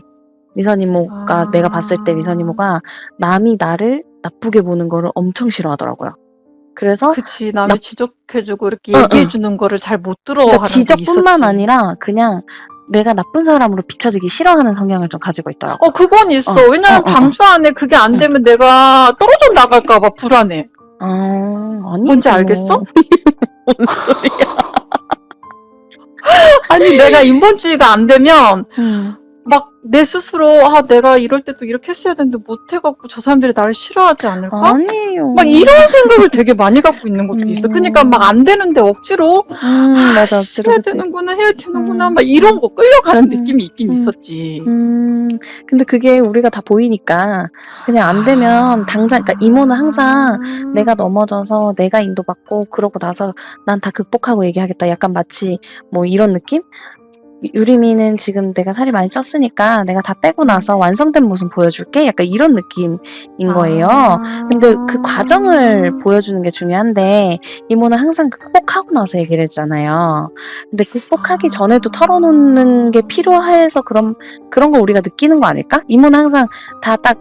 S1: 미선 이모가 내가 봤을 때 미선 이모가 남이 나를 나쁘게 보는 거를 엄청 싫어하더라고요. 그래서
S2: 그치 남이 지적해주고 이렇게 얘기해주는 거를 잘 못 들어.
S1: 그러니까 지적뿐만 아니라 그냥 내가 나쁜 사람으로 비춰지기 싫어하는 성향을 좀 가지고 있더라고.
S2: 그건 있어. 왜냐면 방주 안에 그게 안 되면 내가 떨어져 나갈까봐 불안해.
S1: 아니.
S2: 뭔지 알겠어?
S1: 뭔 소리야.
S2: 아니, 내가 인본주의가 안 되면, 막 내 스스로 내가 이럴 때 또 이렇게 했어야 되는데 못해갖고 저 사람들이 나를 싫어하지 않을까?
S1: 아니에요.
S2: 막 이런 생각을 되게 많이 갖고 있는 것들이 있어. 그러니까 막 안 되는데 억지로
S1: 맞아, 억지로
S2: 해야 되는구나 막 이런 거 끌려가는 느낌이 있긴 있었지.
S1: 근데 그게 우리가 다 보이니까 그냥 안 되면 당장 그러니까 이모는 항상 내가 넘어져서 내가 인도받고 그러고 나서 난 다 극복하고 얘기하겠다. 약간 마치 뭐 이런 느낌? 유리미는 지금 내가 살이 많이 쪘으니까 내가 다 빼고 나서 완성된 모습 보여줄게? 약간 이런 느낌인 거예요. 근데 그 과정을 보여주는 게 중요한데 이모는 항상 극복하고 나서 얘기를 해주잖아요. 근데 극복하기 전에도 털어놓는 게 필요해서 그런 걸 우리가 느끼는 거 아닐까? 이모는 항상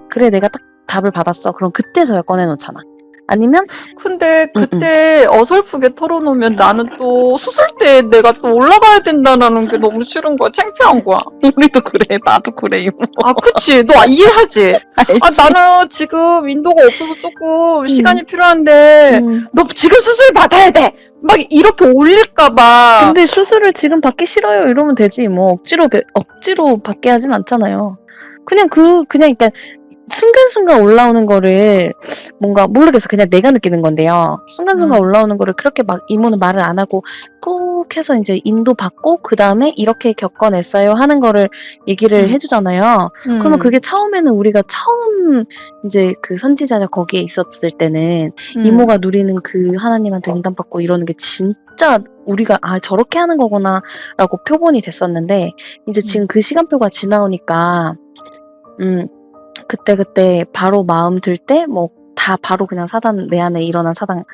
S1: 그래 내가 딱 답을 받았어. 그럼 그때서야 꺼내놓잖아. 아니면
S2: 근데 그때 어설프게 털어놓으면 나는 또 수술 때 내가 또 올라가야 된다는 게 너무 싫은 거야. 창피한 거야.
S1: 우리도 그래. 나도 그래. 이모.
S2: 그치. 너 이해하지?
S1: 알지.
S2: 나는 지금 인도가 없어서 조금 시간이 필요한데 너 지금 수술 받아야 돼. 막 이렇게 올릴까봐.
S1: 근데 수술을 지금 받기 싫어요. 이러면 되지. 뭐 억지로 받게 하진 않잖아요. 그냥 그러니까 순간순간 올라오는 거를 뭔가 모르겠어. 그냥 내가 느끼는 건데요. 순간순간 올라오는 거를 그렇게 막 이모는 말을 안 하고 꾹 해서 이제 인도받고 그 다음에 이렇게 겪어냈어요 하는 거를 얘기를 해주잖아요. 그러면 그게 처음에는 우리가 처음 이제 그 선지자가 거기에 있었을 때는 이모가 누리는 그 하나님한테 응답받고 이러는 게 진짜 우리가 저렇게 하는 거구나 라고 표본이 됐었는데 이제 지금 그 시간표가 지나오니까 그때 바로 마음 들 때 뭐 다 바로 그냥 사단 내 안에 일어난 사단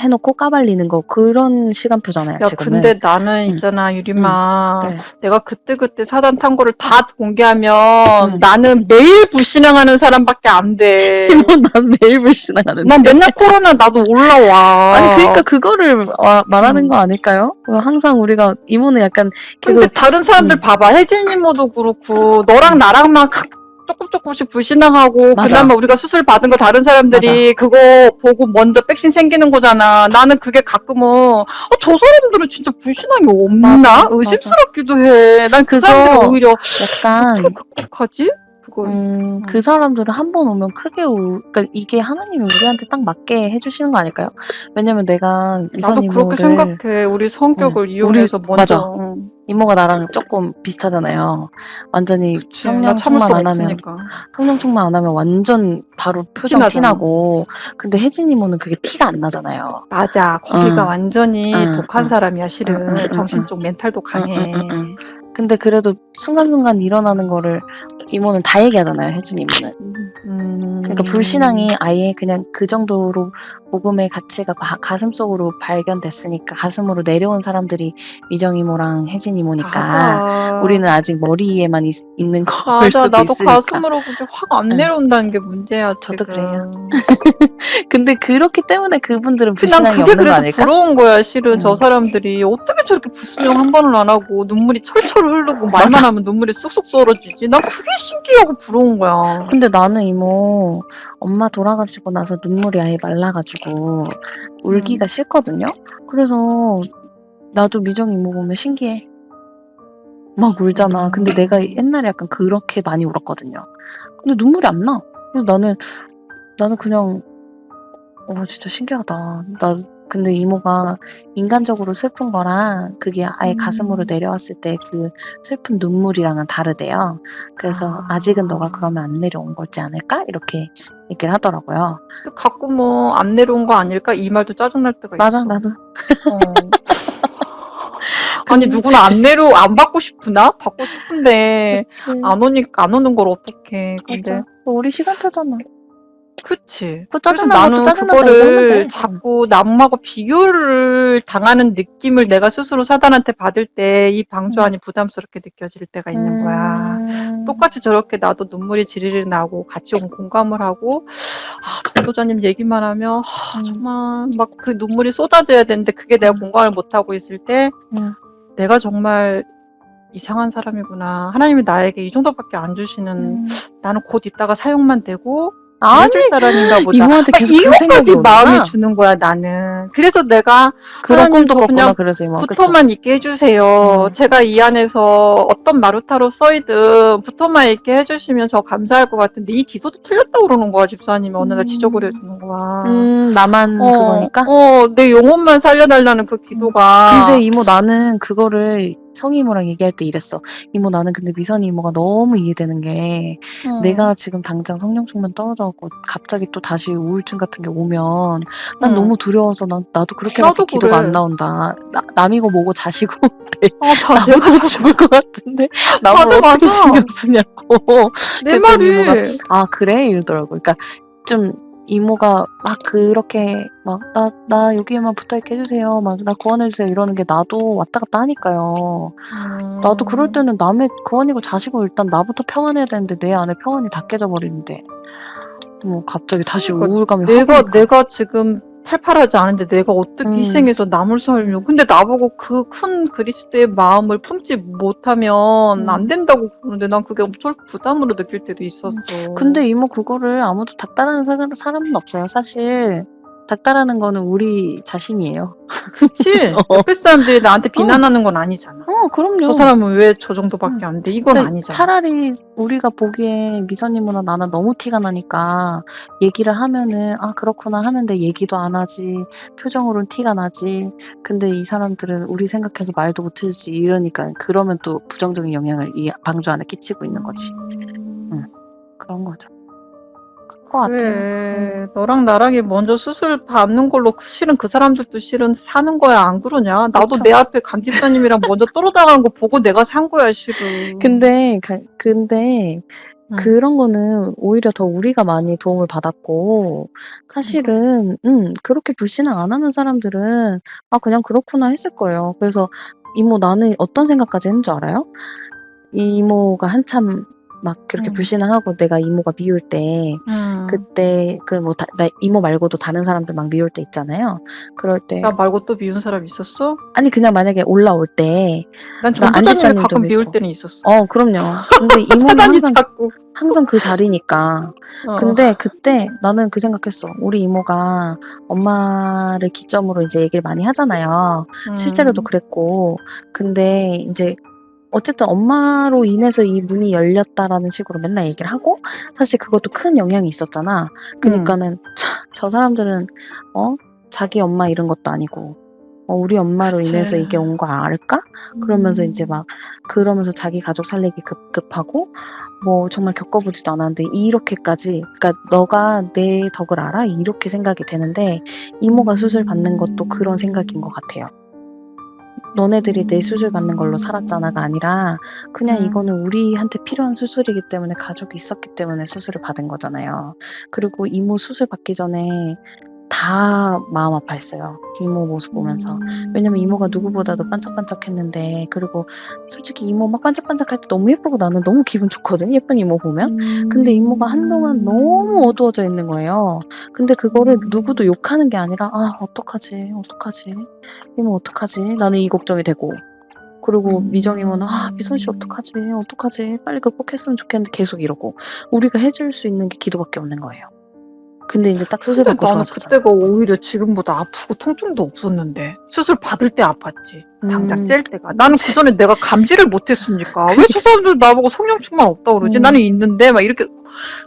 S1: 해놓고 까발리는 거 그런 시간표잖아요.
S2: 야,
S1: 지금은.
S2: 근데 나는 있잖아 유리마 내가 그때 사단 탄 거를 다 공개하면 나는 매일 불신앙하는 사람밖에 안 돼.
S1: 난 매일 불신앙하는데.
S2: 난 맨날 코로나 나도 올라와.
S1: 아니 그러니까 그거를 말하는 거 아닐까요? 항상 우리가 이모는 약간 계속
S2: 근데 다른 사람들 봐봐. 혜진 이모도 그렇고 너랑 나랑만 조금씩 불신앙하고 그나마 우리가 수술 받은 거 다른 사람들이 그거 보고 먼저 백신 생기는 거잖아. 나는 그게 가끔은 저 사람들은 진짜 불신앙이 없나? 의심스럽기도 해. 난 그 사람들 오히려
S1: 약간
S2: 어떻게 극복하지?
S1: 그 사람들은 한 번 오면 크게 그러니까 이게 하나님이 우리한테 딱 맞게 해주시는 거 아닐까요? 왜냐면 내가
S2: 나도 그렇게 생각해. 우리 성격을 이용해서 먼저.
S1: 맞아. 이모가 나랑 조금 비슷하잖아요. 완전히 성령 충만 안 하면 완전 바로 표정 티나고. 근데 혜진 이모는 그게 티가 안 나잖아요.
S2: 맞아. 거기가 완전히 독한 사람이야 실은. 정신적 멘탈도 강해.
S1: 근데 그래도 순간순간 일어나는 거를 이모는 다 얘기하잖아요, 혜진 이모는. 그러니까 불신앙이 아예 그냥 그 정도로 복음의 가치가 가슴속으로 발견됐으니까 가슴으로 내려온 사람들이 미정 이모랑 혜진 이모니까
S2: 맞아.
S1: 우리는 아직 머리에만 있는 거일
S2: 맞아.
S1: 수도
S2: 나도
S1: 있으니까.
S2: 가슴으로 그게 확 안 내려온다는 게 문제야,
S1: 저도
S2: 지금.
S1: 그래요. 근데 그렇기 때문에 그분들은
S2: 난
S1: 불신앙이
S2: 그게
S1: 없는 거
S2: 그래서
S1: 아닐까?
S2: 부러운 거야, 실은. 저 사람들이 어떻게 저렇게 불순종 한 번을 안 하고 눈물이 철철 흐르고 말만 하면 눈물이 쑥쑥 썰어지지. 난 그게 신기하고 부러운 거야.
S1: 근데 나는 이모 엄마 돌아가시고 나서 눈물이 아예 말라가지고 울기가 싫거든요. 그래서 나도 미정 이모 보면 신기해. 막 울잖아. 근데 내가 옛날에 약간 그렇게 많이 울었거든요. 근데 눈물이 안 나. 그래서 나는 그냥 진짜 신기하다. 근데 이모가 인간적으로 슬픈 거랑 그게 아예 가슴으로 내려왔을 때 그 슬픈 눈물이랑은 다르대요. 그래서 아직은 너가 그러면 안 내려온 거지 않을까? 이렇게 얘기를 하더라고요.
S2: 가끔 뭐 안 내려온 거 아닐까? 이 말도 짜증날 때가
S1: 맞아,
S2: 있어.
S1: 나도.
S2: 아니 누구나 안 받고 싶구나? 받고 싶은데
S1: 그치.
S2: 안 오는 걸 어떡해. 근데
S1: 맞아. 우리 시간표잖아.
S2: 그치.
S1: 그
S2: 그래서
S1: 짜증난
S2: 나는
S1: 것도 짜증났다 얘기하면 돼.
S2: 그거를 자꾸 남하고 비교를 당하는 느낌을 내가 스스로 사단한테 받을 때 이 방주안이 부담스럽게 느껴질 때가 있는 거야. 똑같이 저렇게 나도 눈물이 지리르 나고 같이 공감을 하고 전도자님 얘기만 하면 정말 막 그 눈물이 쏟아져야 되는데 그게 내가 공감을 못하고 있을 때 내가 정말 이상한 사람이구나. 하나님이 나에게 이 정도밖에 안 주시는 나는 곧 있다가 사용만 되고 이래줄 사람인가 보다.
S1: 이모한테 계속 그 생각이
S2: 이것까지
S1: 오는구나.
S2: 마음이 주는 거야 나는. 그래서 내가
S1: 그런
S2: 하나님
S1: 꿈도
S2: 저 그냥
S1: 꿨구나. 그래서 이모.
S2: 붙어만 있게 해주세요. 제가 이 안에서 어떤 마루타로 써이든 붙어만 있게 해주시면 저 감사할 것 같은데 이 기도도 틀렸다고 그러는 거야. 집사님이 어느 날 지적을 해주는 거야.
S1: 나만 그거니까?
S2: 내 영혼만 살려달라는 그 기도가.
S1: 근데 이모 나는 그거를 성희 이모랑 얘기할 때 이랬어. 이모 나는 근데 미선이 이모가 너무 이해되는 게 내가 지금 당장 성령 충만 떨어져갖고 갑자기 또 다시 우울증 같은 게 오면 난 너무 두려워서 나도 그렇게밖에 기도가 안 나온다. 남이고 뭐고 자시고 나부터 죽을 것 같은데 남을 어떻게 신경 쓰냐고.
S2: 내 말이.
S1: 이모가 그래? 이러더라고. 그러니까 좀 이모가 막 그렇게 막 나 여기에만 붙어있게 해주세요. 막 나 구원해주세요. 이러는 게 나도 왔다 갔다 하니까요. 나도 그럴 때는 남의 구원이고 자시고 일단 나부터 평안해야 되는데 내 안에 평안이 다 깨져버리는데 뭐 갑자기 다시 우울감이
S2: 내가 지금 팔팔하지 않은데 내가 어떻게 희생해서 남을 살려고. 근데 나보고 그 큰 그리스도의 마음을 품지 못하면 안 된다고 그러는데 난 그게 엄청 부담으로 느낄 때도 있었어.
S1: 근데 이모 그거를 아무도 닥달하는 사람은 없어요. 사실 닥달하는 거는 우리 자신이에요.
S2: 그치? 옆에 사람들이 나한테 비난하는 건 아니잖아.
S1: 그럼요.
S2: 저 사람은 왜 저 정도밖에 안 돼? 이건 아니잖아.
S1: 차라리 우리가 보기에 미선님이나 나는 너무 티가 나니까 얘기를 하면은 그렇구나 하는데 얘기도 안 하지. 표정으로는 티가 나지. 근데 이 사람들은 우리 생각해서 말도 못 해주지. 이러니까 그러면 또 부정적인 영향을 이 방주 안에 끼치고 있는 거지. 그런 거죠.
S2: 그래. 너랑 나랑이 먼저 수술 받는 걸로 실은 그 사람들도 실은 사는 거야. 안 그러냐? 나도
S1: 그쵸.
S2: 내 앞에 강 집사님이랑 먼저 떨어져가는 거 보고 내가 산 거야, 실은.
S1: 근데 그런 거는 오히려 더 우리가 많이 도움을 받았고 사실은 그렇게 불신앙 안 하는 사람들은 그냥 그렇구나 했을 거예요. 그래서 이모 나는 어떤 생각까지 했는 줄 알아요? 이모가 한참 막 그렇게 불신앙하고 내가 이모가 미울 때 그때 나 이모 말고도 다른 사람들 막 미울 때 있잖아요. 그럴 때
S2: 나 말고 또 미운 사람 있었어?
S1: 아니 그냥 만약에 올라올 때
S2: 난 전도자님을 가끔 미울 때는 있었어.
S1: 그럼요. 근데 이모는 항상 그 자리니까.
S2: 어.
S1: 근데 그때 나는 그 생각했어. 우리 이모가 엄마를 기점으로 이제 얘기를 많이 하잖아요. 실제로도 그랬고. 근데 이제 어쨌든 엄마로 인해서 이 문이 열렸다라는 식으로 맨날 얘기를 하고 사실 그것도 큰 영향이 있었잖아. 그러니까는 저 사람들은 자기 엄마 이런 것도 아니고 우리 엄마로
S2: 그치.
S1: 인해서 이게 온 거 알까? 그러면서 이제 막 그러면서 자기 가족 살리기 급급하고 뭐 정말 겪어보지도 않았는데 이렇게까지 그러니까 너가 내 덕을 알아? 이렇게 생각이 되는데 이모가 수술 받는 것도 그런 생각인 것 같아요. 너네들이 내 수술 받는 걸로 살았잖아가 아니라 그냥 이거는 우리한테 필요한 수술이기 때문에 가족이 있었기 때문에 수술을 받은 거잖아요. 그리고 이모 수술 받기 전에 다 마음 아파했어요. 이모 모습 보면서. 왜냐면 이모가 누구보다도 반짝반짝했는데, 그리고 솔직히 이모 막 반짝반짝할 때 너무 예쁘고 나는 너무 기분 좋거든, 예쁜 이모 보면. 근데 이모가 한동안 너무 어두워져 있는 거예요. 근데 그거를 누구도 욕하는 게 아니라 어떡하지 이모 어떡하지, 나는 이 걱정이 되고. 그리고 미정 이모는 미선씨 어떡하지 빨리 극복했으면 좋겠는데 계속 이러고. 우리가 해줄 수 있는 게 기도밖에 없는 거예요. 근데 이제 딱 수술 받고
S2: 나는
S1: 좋아졌잖아.
S2: 그때가 오히려 지금보다 아프고 통증도 없었는데 수술 받을 때 아팠지. 당장 찔 때가. 나는 그 전에 내가 감지를 못했으니까 왜 저 사람들 나보고 성령충만 없다고 그러지? 나는 있는데 막 이렇게.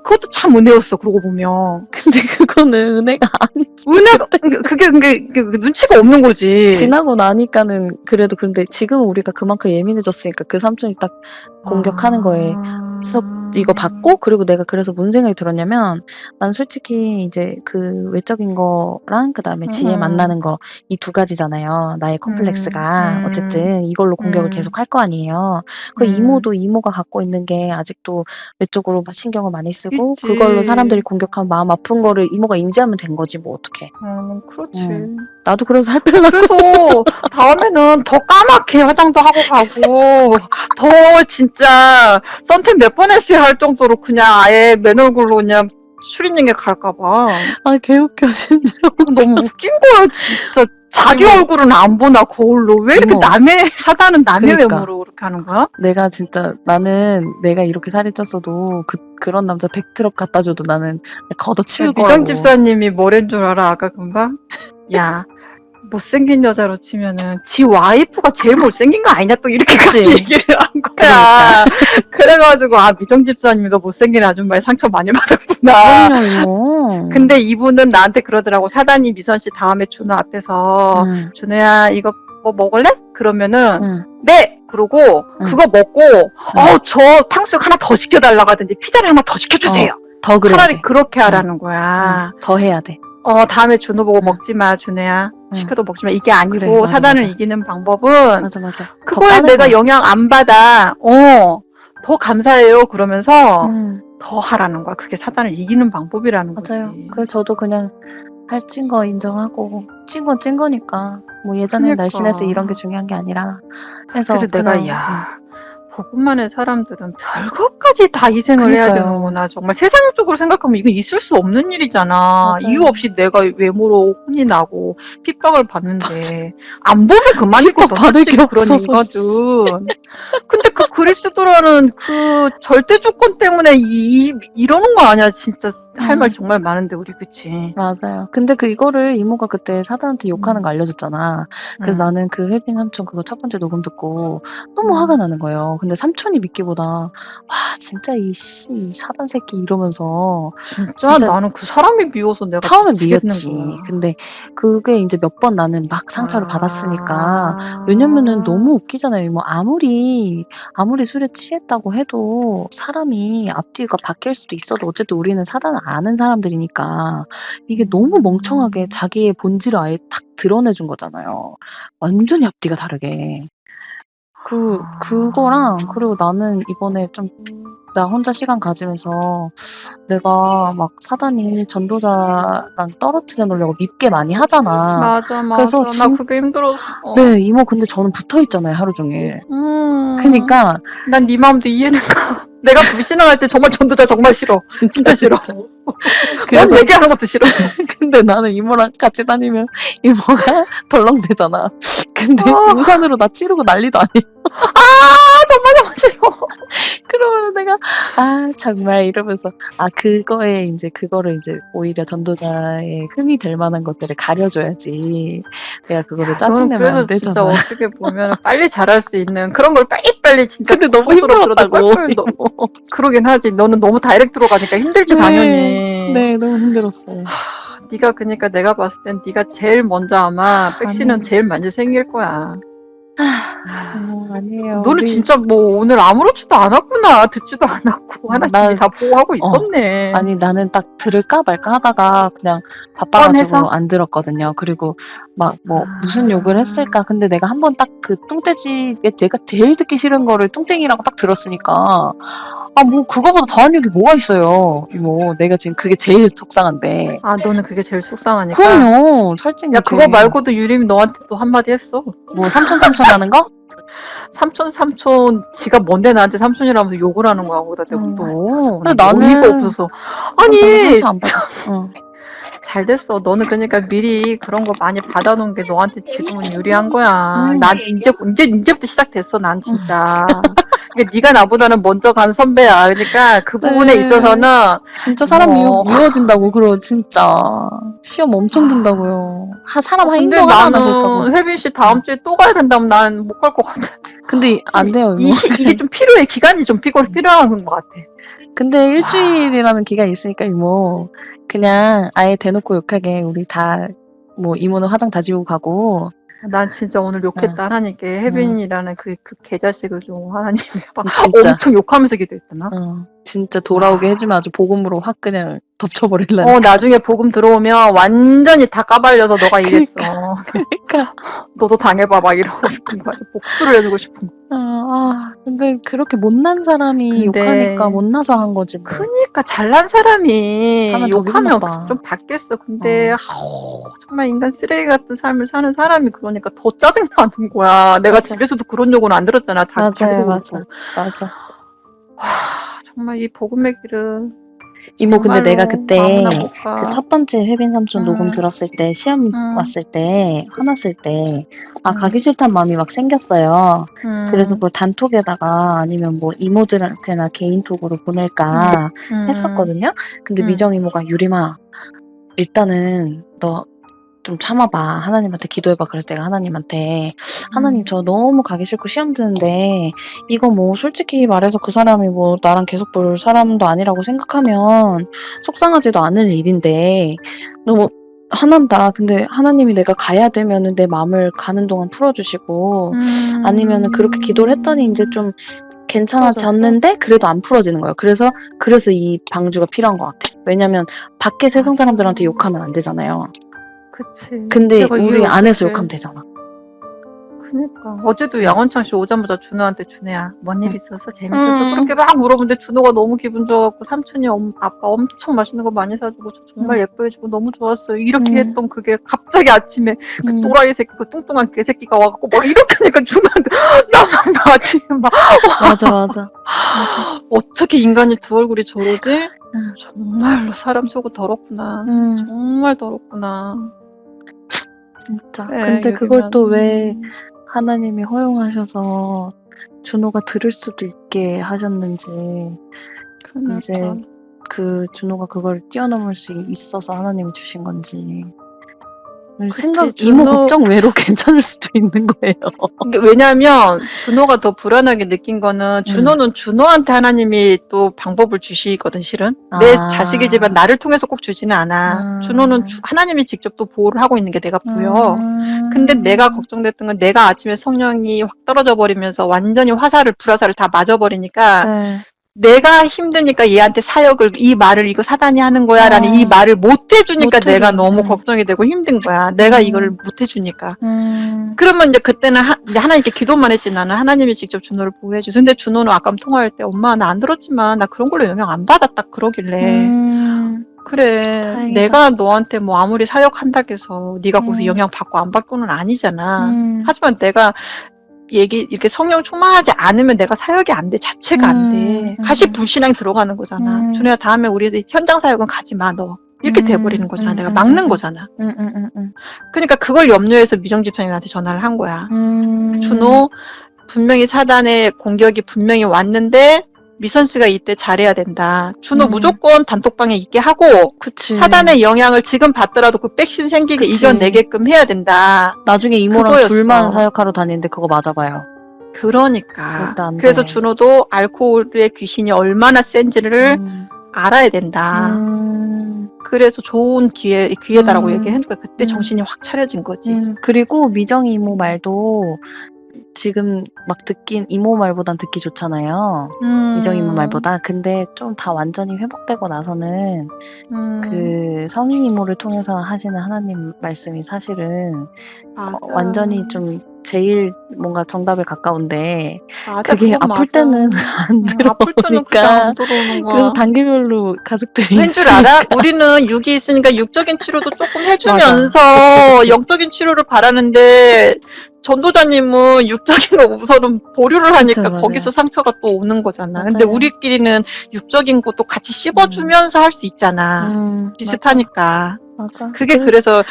S2: 그것도 참 은혜였어, 그러고 보면.
S1: 근데 그거는 은혜가 아니지.
S2: 은혜가 그게 눈치가 없는 거지.
S1: 지나고 나니까는 그래도. 근데 지금 우리가 그만큼 예민해졌으니까 그 삼촌이 딱 공격하는 거에 이거 받고. 그리고 내가 그래서 뭔 생각이 들었냐면, 난 솔직히 이제 그 외적인 거랑 그 다음에 지혜 만나는 거, 이 두 가지잖아요. 나의 컴플렉스가. 어쨌든 이걸로 공격을 계속 할 거 아니에요. 그 이모도 이모가 갖고 있는 게 아직도 외적으로 신경을 많이 쓰고
S2: 있지.
S1: 그걸로 사람들이 공격하면 마음 아픈 거를 이모가 인지하면 된 거지 뭐 어떡해.
S2: 그렇지.
S1: 나도 그래서 살 빼려고.
S2: 그래서 다음에는 더 까맣게 화장도 하고 가고 더 진짜 선택 몇 번 했어야 할 정도로 그냥 아예 맨 얼굴로 그냥 추리닝에 갈까봐.
S1: 개웃겨 진짜.
S2: 너무 웃긴 거야 진짜. 자기 얼굴은 안 보나 거울로. 왜 이렇게
S1: 이모.
S2: 남의 사단은 남의
S1: 그러니까.
S2: 외모로 그렇게 하는 거야?
S1: 내가 진짜, 나는 내가 이렇게 살이 쪘어도 그런 남자 100트럭 갖다 줘도 나는 걷어치울 거라고.
S2: 미정 집사님이 뭐랬는 줄 알아 아까 금방? 야, 못생긴 여자로 치면은 지 와이프가 제일 못생긴 거 아니냐 또 이렇게까지
S1: 그치.
S2: 얘기를 한 거야. 그래가지고 미정 집사님이 너 못생긴 아줌마에 상처 많이 받았구나.
S1: 그럼요.
S2: 근데 이분은 나한테 그러더라고. 사단이 미선 씨 다음에 준호 앞에서 준호야 이거 뭐 먹을래? 그러면은 네! 그러고 그거 먹고 저 탕수육 하나 더 시켜달라고 하든지 피자를 하나 더 시켜주세요.
S1: 더 그래.
S2: 차라리 그렇게 하라는 거야.
S1: 더 해야 돼.
S2: 다음에 준호 보고 먹지 마, 준호야. 시켜도 먹지 마. 이게 아니고
S1: 그래, 맞아,
S2: 사단을
S1: 맞아.
S2: 이기는 방법은
S1: 맞아.
S2: 그거에 내가 영향 안 받아. 더 감사해요. 그러면서 더 하라는 거야. 그게 사단을 이기는 방법이라는
S1: 맞아요.
S2: 거지.
S1: 그래서 저도 그냥 찐 거 인정하고, 찐 건 찐 거니까. 뭐 예전에 날씬해서 이런 게 중요한 게 아니라. 그래서
S2: 내가 복음만의 사람들은 별것까지 다 희생을 해야 되는구나. 정말 세상적으로 생각하면 이건 있을 수 없는 일이잖아.
S1: 맞아요.
S2: 이유 없이 내가 외모로 혼이 나고 핍박을 받는데 안 보면 그만일
S1: 핍박
S2: 거다.
S1: 받을 게
S2: 그런
S1: 없어서.
S2: 인간은. 근데 그 그리스도라는 그 절대 주권 때문에 이러는 거 아니야. 진짜 할 말 정말 많은데 우리 그치?
S1: 맞아요. 근데 이거를 이모가 그때 사단한테 욕하는 거 알려줬잖아. 그래서 나는 그 혜빈 삼촌 그거 첫 번째 녹음 듣고 너무 화가 나는 거예요. 근데 삼촌이 믿기보다 와 진짜 이 사단 새끼 이러면서
S2: 진짜 나는 그 사람이 미워서 내가
S1: 처음엔 미웠지.
S2: 거야.
S1: 근데 그게 이제 몇 번 나는 막 상처를 받았으니까. 왜냐면은 너무 웃기잖아요. 뭐 아무리 술에 취했다고 해도 사람이 앞뒤가 바뀔 수도 있어도 어쨌든 우리는 사단을 아는 사람들이니까 이게 너무 멍청하게 자기의 본질을 아예 탁 드러내준 거잖아요. 완전히 앞뒤가 다르게. 그거랑, 그리고 나는 이번에 나 혼자 시간 가지면서 내가 막 사단이 전도자랑 떨어뜨려 놓으려고 밉게 많이 하잖아.
S2: 맞아.
S1: 그래서
S2: 나 그게 힘들었어.
S1: 네, 이모 근데 저는 붙어 있잖아요, 하루 종일. 그니까.
S2: 난 네 마음도 이해는 가. 내가 불신앙할 때 정말 전도자 정말 싫어. 진짜 싫어. 그래서 얘기하는 것도 싫어.
S1: 근데 나는 이모랑 같이 다니면 이모가 덜렁대잖아. 근데 우산으로 나 찌르고 난리도 아니에요.
S2: 정말 싫어.
S1: 그러면 내가 정말 이러면서 그거를 이제 오히려 전도자의 흠이 될 만한 것들을 가려줘야지. 내가 그거를 짜증내면 안 되잖아.
S2: 진짜 어떻게 보면 빨리 잘할 수 있는 그런 걸 빨리빨리 진짜.
S1: 근데 너무 힘들었다고.
S2: 그러긴 하지. 너는 너무 다이렉트로 가니까 힘들지 당연히.
S1: 네, 너무 힘들었어요.
S2: 네가 그러니까 내가 봤을 땐 네가 제일 먼저 아마 백신은 제일 많이 생길 거야.
S1: 아니에요.
S2: 너는 진짜 뭐 오늘 아무렇지도 않았구나. 듣지도 않았고 하나님이 다 보호하고 있었네.
S1: 아니 나는 딱 들을까 말까 하다가 그냥 바빠가지고
S2: 뻔해서?
S1: 안 들었거든요. 그리고 막 뭐 무슨 욕을 했을까. 근데 내가 한번 딱 그 뚱떼지에 내가 제일 듣기 싫은 거를 뚱땡이라고 딱 들었으니까 뭐 그거보다 더한 욕이 뭐가 있어요. 이모 내가 지금 그게 제일 속상한데.
S2: 너는 그게 제일 속상하니까.
S1: 그럼요. 철증이
S2: 야 그거 말고도 유림이 너한테 또 한마디 했어.
S1: 뭐 삼촌 하는 거?
S2: 삼촌 지가 뭔데 나한테 삼촌이라면서 욕을 하는 거야. 거기다 대고 또.
S1: 근데 나는
S2: 어이가 없어서. 아니
S1: 상처 안 받아.
S2: 잘 됐어. 너는 그러니까 미리 그런 거 많이 받아놓은 게 너한테 지금은 유리한 거야. 난 이제부터 시작됐어. 난 진짜. 그러니까 네가 나보다는 먼저 간 선배야. 그러니까 그 부분에 있어서는
S1: 진짜 사람 미워진다고. 그러 진짜 시험 엄청 든다고요. 사람
S2: 근데
S1: 행동 하나
S2: 나는 혜빈 씨 다음 주에 또 가야 된다면 난 못 갈 것 같아.
S1: 근데 안 돼요.
S2: 이게 좀 필요해. 기간이 좀 필요한 것 같아.
S1: 근데 일주일이라는 기간이 있으니까 이모 그냥 아예 대놓고 욕하게 우리 다 뭐 이모는 화장 다 지우고 가고.
S2: 난 진짜 오늘 욕했다. 하나님께 혜빈이라는 그 개자식을 좀 하나님이 막
S1: 진짜.
S2: 엄청 욕하면서 기도했잖아.
S1: 진짜 돌아오게 해주면 아주 복음으로 확 그냥 덮쳐버리려니까.
S2: 나중에 복음 들어오면 완전히 다 까발려서 너가 이랬어.
S1: 그러니까.
S2: 너도 당해봐 막 이러고 싶은 거야. 복수를 해주고 싶은 거야.
S1: 근데 그렇게 못난 사람이 욕하니까 못나서 한 거지. 뭐.
S2: 그러니까 잘난 사람이 욕하면 좀 받겠어. 근데 정말 인간 쓰레기 같은 삶을 사는 사람이 그러니까 더 짜증나는 거야. 내가 집에서도 그런 욕은 안 들었잖아. 다
S1: 맞아.
S2: 정말 이 복음의 길은
S1: 이모 근데 내가 그때 그 첫 번째 혜빈 삼촌 녹음 들었을 때 시험 왔을 때 화났을 때 가기 싫다는 마음이 막 생겼어요. 그래서 그걸 단톡에다가 아니면 뭐 이모들한테나 개인톡으로 보낼까 했었거든요. 근데 미정 이모가 유림아 일단은 너 좀 참아봐. 하나님한테 기도해봐. 그래서 내가 하나님한테 하나님 저 너무 가기 싫고 시험 드는데 이거 뭐 솔직히 말해서 그 사람이 뭐 나랑 계속 볼 사람도 아니라고 생각하면 속상하지도 않을 일인데 너무 화난다. 근데 하나님이 내가 가야 되면은 내 마음을 가는 동안 풀어주시고 아니면은 그렇게 기도를 했더니 이제 좀 괜찮아졌는데 그래도 안 풀어지는 거예요. 그래서 이 방주가 필요한 것 같아. 왜냐면 밖에 세상 사람들한테 욕하면 안 되잖아요.
S2: 그치.
S1: 근데 우리 안에서 욕하면 되잖아.
S2: 그니까. 어제도 양원창 씨 오자마자 준호한테 준호야, 뭔 일 있었어? 재밌었어? 그렇게 막 물어보는데 준호가 너무 기분 좋았고, 삼촌이 아빠 엄청 맛있는 거 많이 사주고, 저 정말 예뻐해주고 너무 좋았어요. 이렇게 했던 그게 갑자기 아침에 그 또라이 새끼, 그 뚱뚱한 개새끼가 와갖고 막 이렇게 하니까 준호한테 나 아침에 막.
S1: 맞아.
S2: 어떻게 인간이 두 얼굴이 저러지? 정말로 사람 속은 더럽구나. 정말 더럽구나.
S1: 진짜. 근데 그걸 또 왜 하나님이 허용하셔서 준호가 들을 수도 있게 하셨는지. 그러니까. 이제 그 준호가 그걸 뛰어넘을 수 있어서 하나님이 주신 건지. 이모 걱정 외로 괜찮을 수도 있는 거예요.
S2: 왜냐면 준호가 더 불안하게 느낀 거는 준호는 준호한테 하나님이 또 방법을 주시거든 실은. 내 자식이지만 나를 통해서 꼭 주지는 않아. 준호는 하나님이 직접 또 보호를 하고 있는 게 내가 보여. 근데 내가 걱정됐던 건 내가 아침에 성령이 확 떨어져 버리면서 완전히 불화살을 다 맞아버리니까 내가 힘드니까 얘한테 사역을 이 말을 이거 사단이 하는 거야 라는 이 말을 못 해주니까 내가 너무 걱정이 되고 힘든 거야. 내가 이걸 못 해주니까. 그러면 이제 그때는 하나님께 기도만 했지. 나는 하나님이 직접 준호를 보호해 주세요. 근데 준호는 아까 통화할 때 엄마 나 안 들었지만 나 그런 걸로 영향 안 받았다 그러길래 그래 다행이다. 내가 너한테 뭐 아무리 사역한다고 해서 네가 거기서 영향 받고 안 받고는 아니잖아. 하지만 내가 이렇게 성령 충만하지 않으면 내가 사역이 안 돼. 자체가 안 돼. 다시 불신앙이 들어가는 거잖아. 준호야, 다음에 우리 현장 사역은 가지 마, 너. 이렇게 돼버리는 거잖아. 내가 막는 거잖아. 그러니까 그걸 염려해서 미정 집사님한테 전화를 한 거야. 준호, 분명히 사단의 공격이 분명히 왔는데, 미선씨가 이때 잘해야 된다. 준호 무조건 단톡방에 있게 하고 그치. 사단의 영향을 지금 받더라도 그 백신 생기게 그치. 이겨내게끔 해야 된다.
S1: 나중에 이모랑 그거였어. 둘만 사역하러 다니는데 그거 맞아봐요.
S2: 그러니까. 그래서 준호도 알코올의 귀신이 얼마나 센지를 알아야 된다. 그래서 좋은 기회다라고 얘기한 거야. 그때 정신이 확 차려진 거지.
S1: 그리고 미정이 이모 말도 지금 막 듣긴 이모 말보단 듣기 좋잖아요. 미정 이모 말보다. 근데 좀 다 완전히 회복되고 나서는 그 성인 이모를 통해서 하시는 하나님 말씀이 사실은 완전히 좀 제일 뭔가 정답에 가까운데 그게 아플 때는 안
S2: 아플 때는 그냥
S1: 들어오니까
S2: 안 들어오는 거야.
S1: 그래서 단계별로 가족들이
S2: 왠 줄 알아? 우리는 육이 있으니까 육적인 치료도 조금 해주면서
S1: 그치.
S2: 영적인 치료를 바라는데 전도자님은 육적인 거 우선은 보류를 하니까
S1: 그쵸, 맞아요.
S2: 거기서 상처가 또 오는 거잖아.
S1: 맞아요.
S2: 근데 우리끼리는 육적인 것도 같이 씹어주면서 할 수 있잖아. 비슷하니까.
S1: 맞아.
S2: 그게 그래서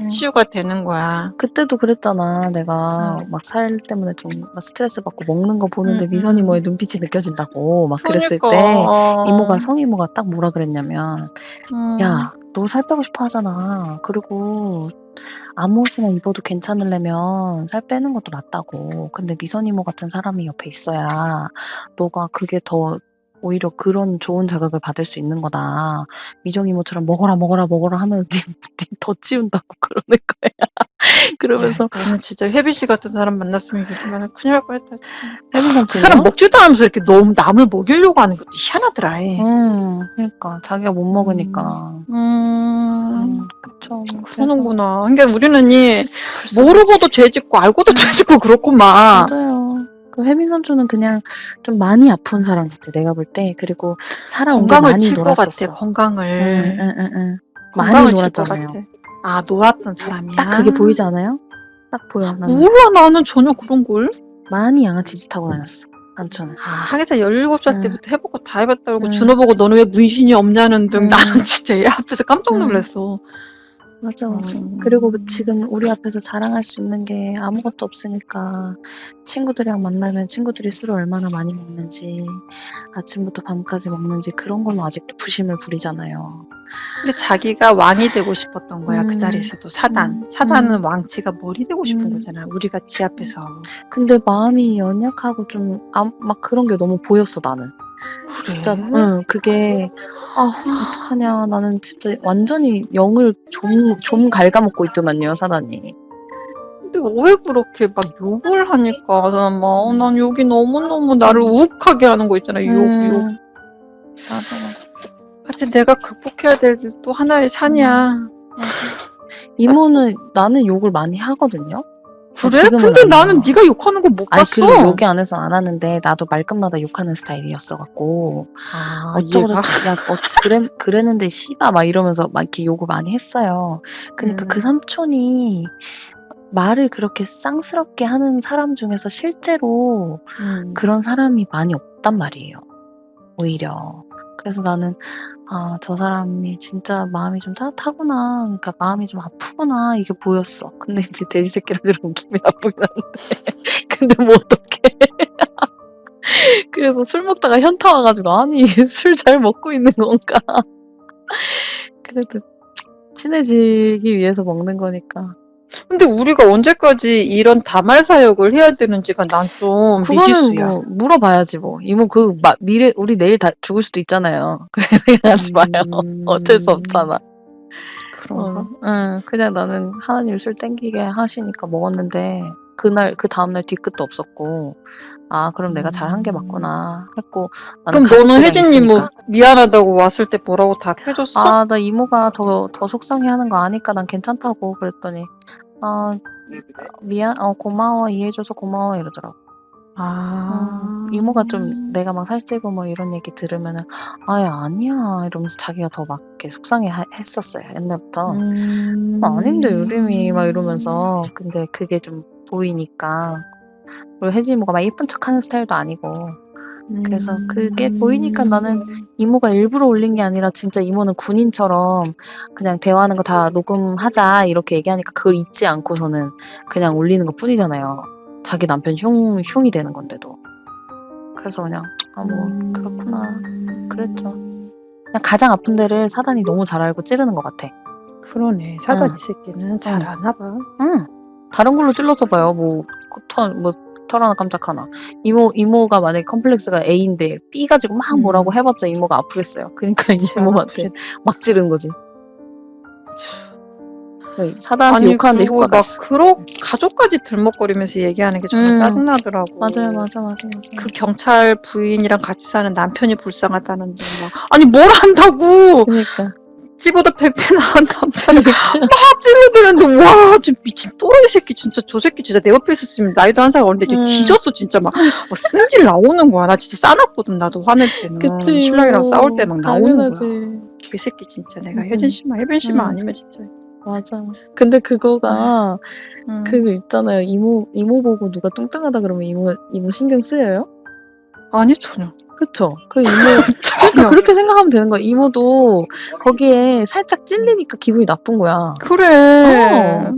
S2: 치유가 되는 거야.
S1: 그때도 그랬잖아. 내가 막 살 때문에 좀 막 스트레스 받고 먹는 거 보는데 미선 이모의 눈빛이 느껴진다고 막 그랬을 때 이모가 성이모가 딱 뭐라 그랬냐면 야, 너 살 빼고 싶어 하잖아. 그리고 아무옷이나 입어도 괜찮으려면 살 빼는 것도 낫다고. 근데 미선 이모 같은 사람이 옆에 있어야 너가 그게 더 오히려 그런 좋은 자극을 받을 수 있는 거다. 미정 이모처럼 먹어라 하면 더 치운다고 그러는 거야. 그러면서
S2: 나는 진짜 혜비 씨 같은 사람 만났으면 이렇게 큰일 날 뻔했다.
S1: 혜비 삼촌
S2: 그 사람 먹지도 않으면서 이렇게 너무 남을 먹이려고 하는 것도 희한하더라.
S1: 그러니까 자기가 못 먹으니까. 그쵸.
S2: 그러는구나. 그러니까 우리는 모르고도 죄 짓고 알고도 죄 짓고 그렇구만.
S1: 맞아요. 그 혜민 삼촌은 그냥 좀 많이 아픈 사람 같아. 내가 볼 때. 그리고 살아온 게
S2: 건강을
S1: 많이
S2: 칠 것
S1: 놀았었어.
S2: 같아. 건강을.
S1: 많이 놀았잖아요.
S2: 아, 놀았던 사람이야.
S1: 딱 그게 보이지 않아요? 딱 보여. 나는.
S2: 몰라, 나는 전혀 그런 걸.
S1: 많이 양아치 짓 하고 다녔어. 삼촌은.
S2: 하기사 17살 때부터 해볼 거 다 해봤다 그러고 준호 보고 너는 왜 문신이 없냐는 등 나는 진짜 얘 앞에서 깜짝 놀랐어.
S1: 맞아. 그리고 지금 우리 앞에서 자랑할 수 있는 게 아무것도 없으니까 친구들이랑 만나면 친구들이 술을 얼마나 많이 먹는지 아침부터 밤까지 먹는지 그런 걸로 아직도 부심을 부리잖아요.
S2: 근데 자기가 왕이 되고 싶었던 거야. 그 자리에서도 사단은 왕치가 머리 되고 싶은 거잖아. 우리가 지 앞에서.
S1: 근데 마음이 연약하고 좀 막 그런 게 너무 보였어 나는.
S2: 그래?
S1: 진짜 그게 어떡하냐. 나는 진짜 완전히 영을 좀 갉아먹고 있더만요 사단이.
S2: 근데 왜 그렇게 막 욕을 하니까 난 욕이 너무너무 나를 우욱하게 하는 거 있잖아. 욕.
S1: 맞아.
S2: 하여튼 내가 극복해야 될 또 하나의 산이야.
S1: 이모는 나는 욕을 많이 하거든요.
S2: 그래? 근데 나는 네가 욕하는 거 못 봤어.
S1: 그 여기 안에서 안 하는데 나도 말끝마다 욕하는 스타일이었어갖고 어쩌고 그랬는데 씨바 막 이러면서 막 이렇게 욕을 많이 했어요. 그러니까 그 삼촌이 말을 그렇게 쌍스럽게 하는 사람 중에서 실제로 그런 사람이 많이 없단 말이에요. 오히려. 그래서 나는 저 사람이 진짜 마음이 좀 따뜻하구나. 그러니까 마음이 좀 아프구나. 이게 보였어. 근데 이제 돼지 새끼라 그러면 기분이 나쁘긴 한데. 근데 뭐 어떡해. 그래서 술 먹다가 현타 와가지고 아니 술 잘 먹고 있는 건가. 그래도 친해지기 위해서 먹는 거니까.
S2: 근데 우리가 언제까지 이런 다말 사역을 해야 되는지가 난 좀 미지수야.
S1: 그거는 뭐 물어봐야지 뭐. 이모 미래 우리 내일 다 죽을 수도 있잖아요. 그래 생각하지 마요. 어쩔 수 없잖아.
S2: 그런가?
S1: 그냥 나는 하나님 술 땡기게 하시니까 먹었는데 그 다음날 뒤끝도 없었고 그럼 내가 잘한 게 맞구나 했고.
S2: 그럼 너는 혜진님 뭐 미안하다고 왔을 때 뭐라고 답해줬어?
S1: 나 이모가 더 속상해하는 거 아니까 난 괜찮다고 그랬더니 고마워 이해해줘서 고마워 이러더라고. 이모가 좀 내가 막 살찌고 뭐 이런 얘기 들으면은 아니야 이러면서 자기가 더 막 이렇게 속상해 했었어요 옛날부터. 아닌데 유림이 막 이러면서. 근데 그게 좀 보이니까. 그리고 혜진 이모가 막 예쁜 척하는 스타일도 아니고. 그래서 그게 보이니까 나는 이모가 일부러 올린 게 아니라 진짜 이모는 군인처럼 그냥 대화하는 거 다 녹음하자 이렇게 얘기하니까 그걸 잊지 않고서는 그냥 올리는 것 뿐이잖아요. 자기 남편 흉이 되는 건데도. 그래서 그냥 뭐 그렇구나 그랬죠. 그냥 가장 아픈 데를 사단이 너무 잘 알고 찌르는 것 같아.
S2: 그러네. 사단 이 새끼는 잘 아나 봐.
S1: 다른 걸로 찔러서 봐요. 털 하나 깜짝 하나. 이모가 만약에 컴플렉스가 A인데 B 가지고 막 뭐라고 해봤자 이모가 아프겠어요. 그러니까 이모한테 막 찌르는 거지. 사다한테 욕하는데
S2: 그리고
S1: 효과가
S2: 막
S1: 있어.
S2: 가족까지 들먹거리면서 얘기하는 게 정말 짜증나더라고.
S1: 맞아요.
S2: 그 경찰 부인이랑 같이 사는 남편이 불쌍하다는데 막 아니 뭘 한다고
S1: 그러니까.
S2: 지보다 100배 나은 남자를 막 찔러대는데 와 좀 미친 또라이 새끼 진짜 저 새끼 진짜 내 옆에 있었으면 나이도 한 살 어린데 이제 뒤졌어 진짜 막 승질 나오는 거야. 나 진짜 싸놨거든 나도 화낼 때는.
S1: 그치.
S2: 신랑이랑 싸울 때 막 나오는
S1: 당연하지.
S2: 거야. 개새끼 진짜 내가 혜진 씨만 혜빈 씨만 아니면 진짜.
S1: 맞아. 근데 그거가 그거 있잖아요. 이모 보고 누가 뚱뚱하다 그러면 이모 신경 쓰여요?
S2: 아니 전혀.
S1: 그쵸? 그 이모 그러니까 그렇게 생각하면 되는 거야. 이모도 거기에 살짝 찔리니까 기분이 나쁜 거야.
S2: 그래.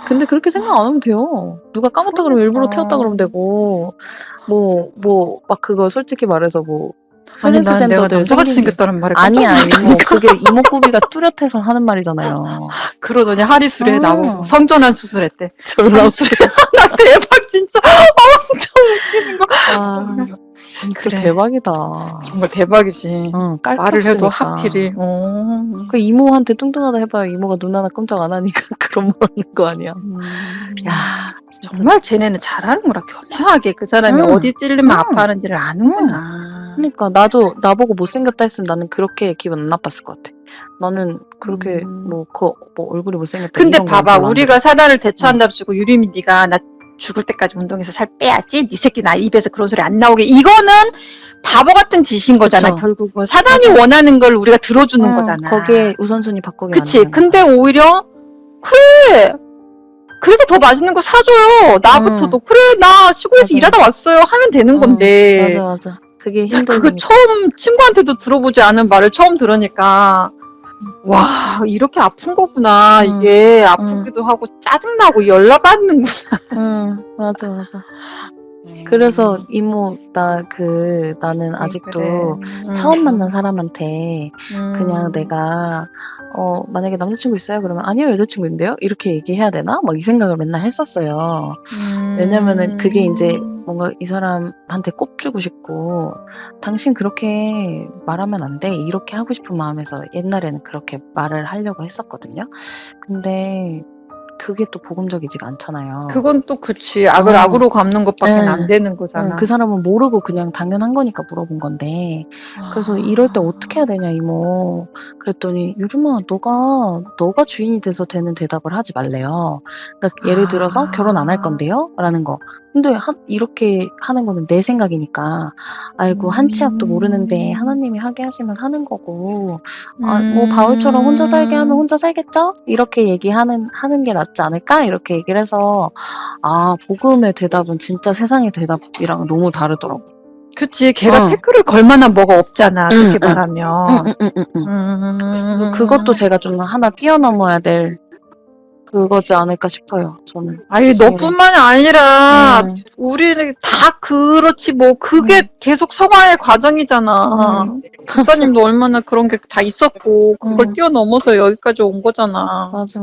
S1: 근데 그렇게 생각 안 하면 돼요. 누가 까맣다 그러면 일부러 태웠다 그러면 되고 막 그거 솔직히 말해서
S2: 아니 난 내가
S1: 트랜스젠더들
S2: 남자같이 생겼다는 말에
S1: 아니야 이모 그게 이목구비가 뚜렷해서 하는 말이잖아요.
S2: 그러더니 하리수레 나보고 성전환 수술했대.
S1: 졸라
S2: 나 대박 진짜 엄청 웃기는 거.
S1: 진짜
S2: 그래.
S1: 대박이다.
S2: 정말 대박이지. 말을 해도 하필이.
S1: 그 이모한테 뚱뚱하다 해봐요. 이모가 눈 하나 끔짝 안 하니까 그런 말 하는 거 아니야. 야
S2: 정말 쟤네는 잘하는구나. 교묘하게 그 사람이 어디 찔리면 아파하는지를 아는구나.
S1: 그러니까 나보고 못생겼다 했으면 나는 그렇게 기분 안 나빴을 것 같아. 나는 그렇게 얼굴이 못생겼다.
S2: 근데
S1: 이런
S2: 봐봐
S1: 건
S2: 우리가 사단을 대처한답시고 유림이 네가 나 죽을 때까지 운동해서 살 빼야지. 네 새끼 나 입에서 그런 소리 안 나오게. 이거는 바보 같은 짓인 거잖아.
S1: 그쵸.
S2: 결국은 사단이 원하는 걸 우리가 들어주는 거잖아.
S1: 거기에 우선순위 바꾸기.
S2: 그치. 근데 오히려 그래. 그래서 더 맛있는 거 사줘요. 나부터도 그래 나 시골에서
S1: 맞아.
S2: 일하다 왔어요 하면 되는 건데.
S1: 맞아. 그게 힘든.
S2: 그거 처음 친구한테도 들어보지 않은 말을 처음 들으니까 와 이렇게 아픈 거구나. 이게 아프기도 하고 짜증나고 열나받는구나.
S1: 맞아. 그래서 이모 나는 아직도
S2: 그래.
S1: 처음 만난 사람한테 그냥 내가 만약에 남자친구 있어요? 그러면 아니요 여자친구인데요? 이렇게 얘기해야 되나? 막 이 생각을 맨날 했었어요. 왜냐면은 그게 이제 뭔가 이 사람한테 꼽주고 싶고 당신 그렇게 말하면 안 돼. 이렇게 하고 싶은 마음에서 옛날에는 그렇게 말을 하려고 했었거든요. 근데 그게 또 복음적이지가 않잖아요.
S2: 그건 또 그치. 악을 악으로 갚는 것밖에 안 되는 거잖아.
S1: 그 사람은 모르고 그냥 당연한 거니까 물어본 건데. 그래서 이럴 때 어떻게 해야 되냐 이모. 그랬더니 유림아 너가 주인이 돼서 되는 대답을 하지 말래요. 그러니까 예를 들어서 결혼 안 할 건데요? 라는 거. 근데 이렇게 하는 거는 내 생각이니까 아이고 한 치 앞도 모르는데 하나님이 하게 하시면 하는 거고 뭐 바울처럼 혼자 살게 하면 혼자 살겠죠? 이렇게 얘기하는 게 낫지 않을까? 이렇게 얘기를 해서 복음의 대답은 진짜 세상의 대답이랑 너무 다르더라고.
S2: 그치. 걔가 태클을 걸 만한 뭐가 없잖아. 그렇게 말하면.
S1: 그래서 그것도 제가 좀 하나 뛰어넘어야 될 그거지 않을까 싶어요. 저는.
S2: 아니 너뿐만이 아니라 우리는 다 그렇지 뭐 그게 계속 성화의 과정이잖아. 목사님도 얼마나 그런 게 다 있었고 그걸 뛰어넘어서 여기까지 온 거잖아.
S1: 맞아.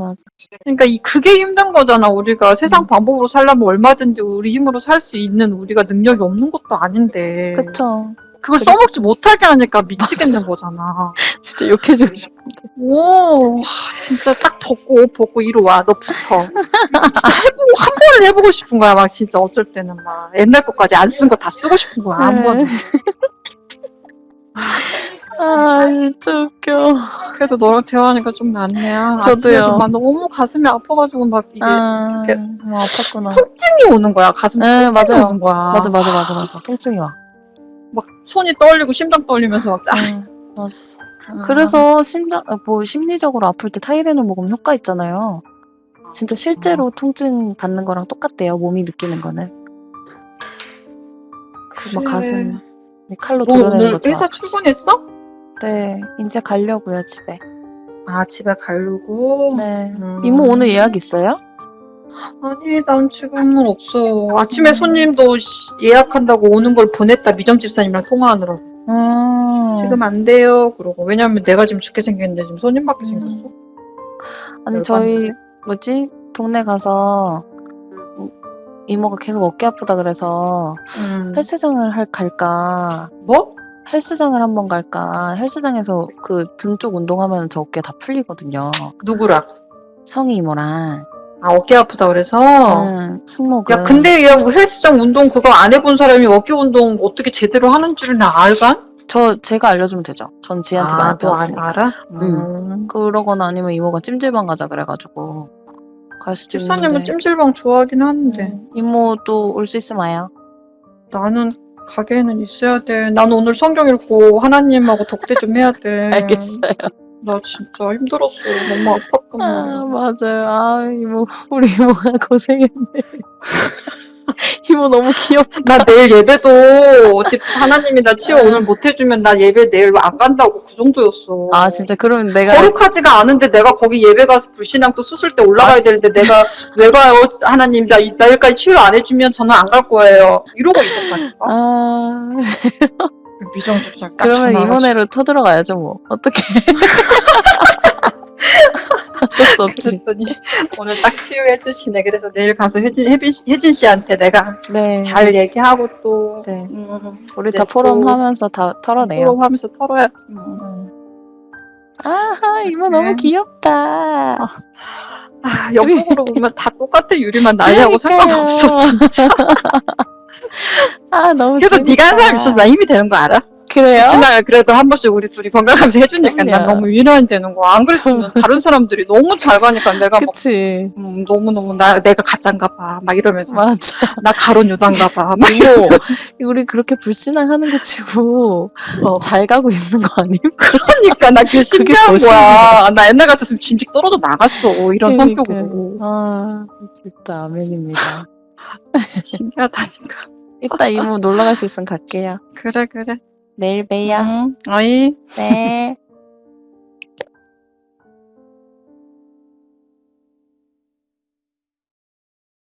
S2: 그러니까 그게 힘든 거잖아. 우리가 세상 방법으로 살려면 얼마든지 우리 힘으로 살 수 있는 우리가 능력이 없는 것도 아닌데.
S1: 그쵸.
S2: 그걸 써먹지 못하게 하니까 미치겠는 거잖아.
S1: 진짜 욕해주고 싶은데.
S2: 오, 진짜 딱 옷 벗고 이리 와. 너 붙어. 진짜 한 번은 해보고 싶은 거야. 막 진짜 어쩔 때는 막 옛날 것까지 안 쓴 거 다 쓰고 싶은 거야. 한 번은.
S1: 진짜 웃겨.
S2: 그래도 너랑 대화하니까 좀 낫네.
S1: 저도요.
S2: 막 너무 가슴이 아파가지고 막 이게 이렇게
S1: 아팠구나.
S2: 통증이 오는 거야. 가슴 통증이
S1: 맞아요.
S2: 오는 거야.
S1: 맞아. 통증이 와.
S2: 막 손이 떨리고 심장 떨리면서 막 짜증.
S1: 맞아. 그래서 심리적으로 아플 때 타이레놀 먹으면 효과 있잖아요. 진짜 실제로 통증 받는 거랑 똑같대요. 몸이 느끼는 거는. 막 가슴 칼로 도려내는 것처럼.
S2: 회사 출근했어?
S1: 네, 이제 가려고요 집에.
S2: 집에 가려고?
S1: 네. 이모 오늘 예약 있어요?
S2: 아니 난 지금은 없어. 아침에 손님도 예약한다고 오는 걸 보냈다. 미정 집사님이랑 통화하느라고. 지금 안 돼요. 그러고 왜냐면 내가 지금 죽게 생겼는데 지금 손님밖에 생겼어.
S1: 아니 저희 동네 가서 이모가 계속 어깨 아프다 그래서 헬스장을 갈까?
S2: 뭐?
S1: 헬스장을 한번 갈까? 헬스장에서 그 등 쪽 운동하면 저 어깨 다 풀리거든요.
S2: 누구랑?
S1: 성희 이모랑
S2: 아, 어깨 아프다 그래서?
S1: 승모근.
S2: 야, 근데 야, 헬스장 운동 그거 안 해본 사람이 어깨 운동 어떻게 제대로 하는 줄은 알까?
S1: 제가 알려주면 되죠. 전 지한테 많이 배웠으니까.
S2: 알아?
S1: 그러거나 아니면 이모가 찜질방 가자 그래가지고 갈 수도 있는데.
S2: 집사님은 찜질방 좋아하긴 하는데.
S1: 이모도 올 수 있으면 와요.
S2: 나는 가게에는 있어야 돼. 나는 오늘 성경 읽고 하나님하고 독대 좀 해야 돼.
S1: 알겠어요.
S2: 나 진짜 힘들었어. 너무 아팠단 말이야.
S1: 맞아요. 아, 이모, 우리 이모가 고생했네. 이모 너무 귀엽다.
S2: 나 내일 예배도 집 하나님이 나 치유 오늘 못 해주면 나 예배 내일 안 간다고 그 정도였어.
S1: 아, 진짜 그러면 내가
S2: 거룩하지가 않은데 내가 거기 예배 가서 불신앙 또 수술 때 올라가야 되는데 내가 왜 가요? 하나님 나 내일까지 치유 안 해주면 저는 안 갈 거예요. 이러고 있었다니까.
S1: 아,
S2: 미정cep살 딱
S1: 그러면
S2: 전화가
S1: 이모네로 쳐들어가야죠, 뭐. 어떻게. 어쩔 수 없지.
S2: 그랬더니 오늘 딱 치유해 주시네. 그래서 내일 가서 혜진 씨한테 내가
S1: 네.
S2: 잘 얘기하고 또
S1: 네. 우리 다 포럼하면서 다 털어내요.
S2: 포럼하면서 털어야지.
S1: 아하, 이모 너무 귀엽다.
S2: 옆으로 보면 다 똑같아. 유리만 나이하고 상관없어 진짜.
S1: 아, 너무
S2: 그래서
S1: 재밌다.
S2: 네가 한 사람 있어서 나 힘이 되는 거 알아?
S1: 그래요?
S2: 신앙을 그래도 한 번씩 우리 둘이 번갈아가면서 해주니까 난
S1: 그럼요.
S2: 너무 위로는 되는 거야. 안 그랬으면 다른 사람들이 너무 잘 가니까 내가 막
S1: 그치.
S2: 너무너무 내가 가짠가 봐. 막 이러면서.
S1: 맞아.
S2: 나 가론 유다인가 봐. 막
S1: 이모, 우리 그렇게 불신앙하는 거 치고 잘 가고 있는 거 아님?
S2: 그러니까 나 그게 신기한
S1: 더
S2: 거야. 나 옛날 같았으면 진즉 떨어져 나갔어. 이런
S1: 그러니까.
S2: 성격으로.
S1: 아, 진짜 아멘입니다.
S2: 신기하다니까.
S1: 이따 이모 놀러 갈 수 있으면 갈게요.
S2: 그래.
S1: 내일 봬요.
S2: 어이.
S1: 네.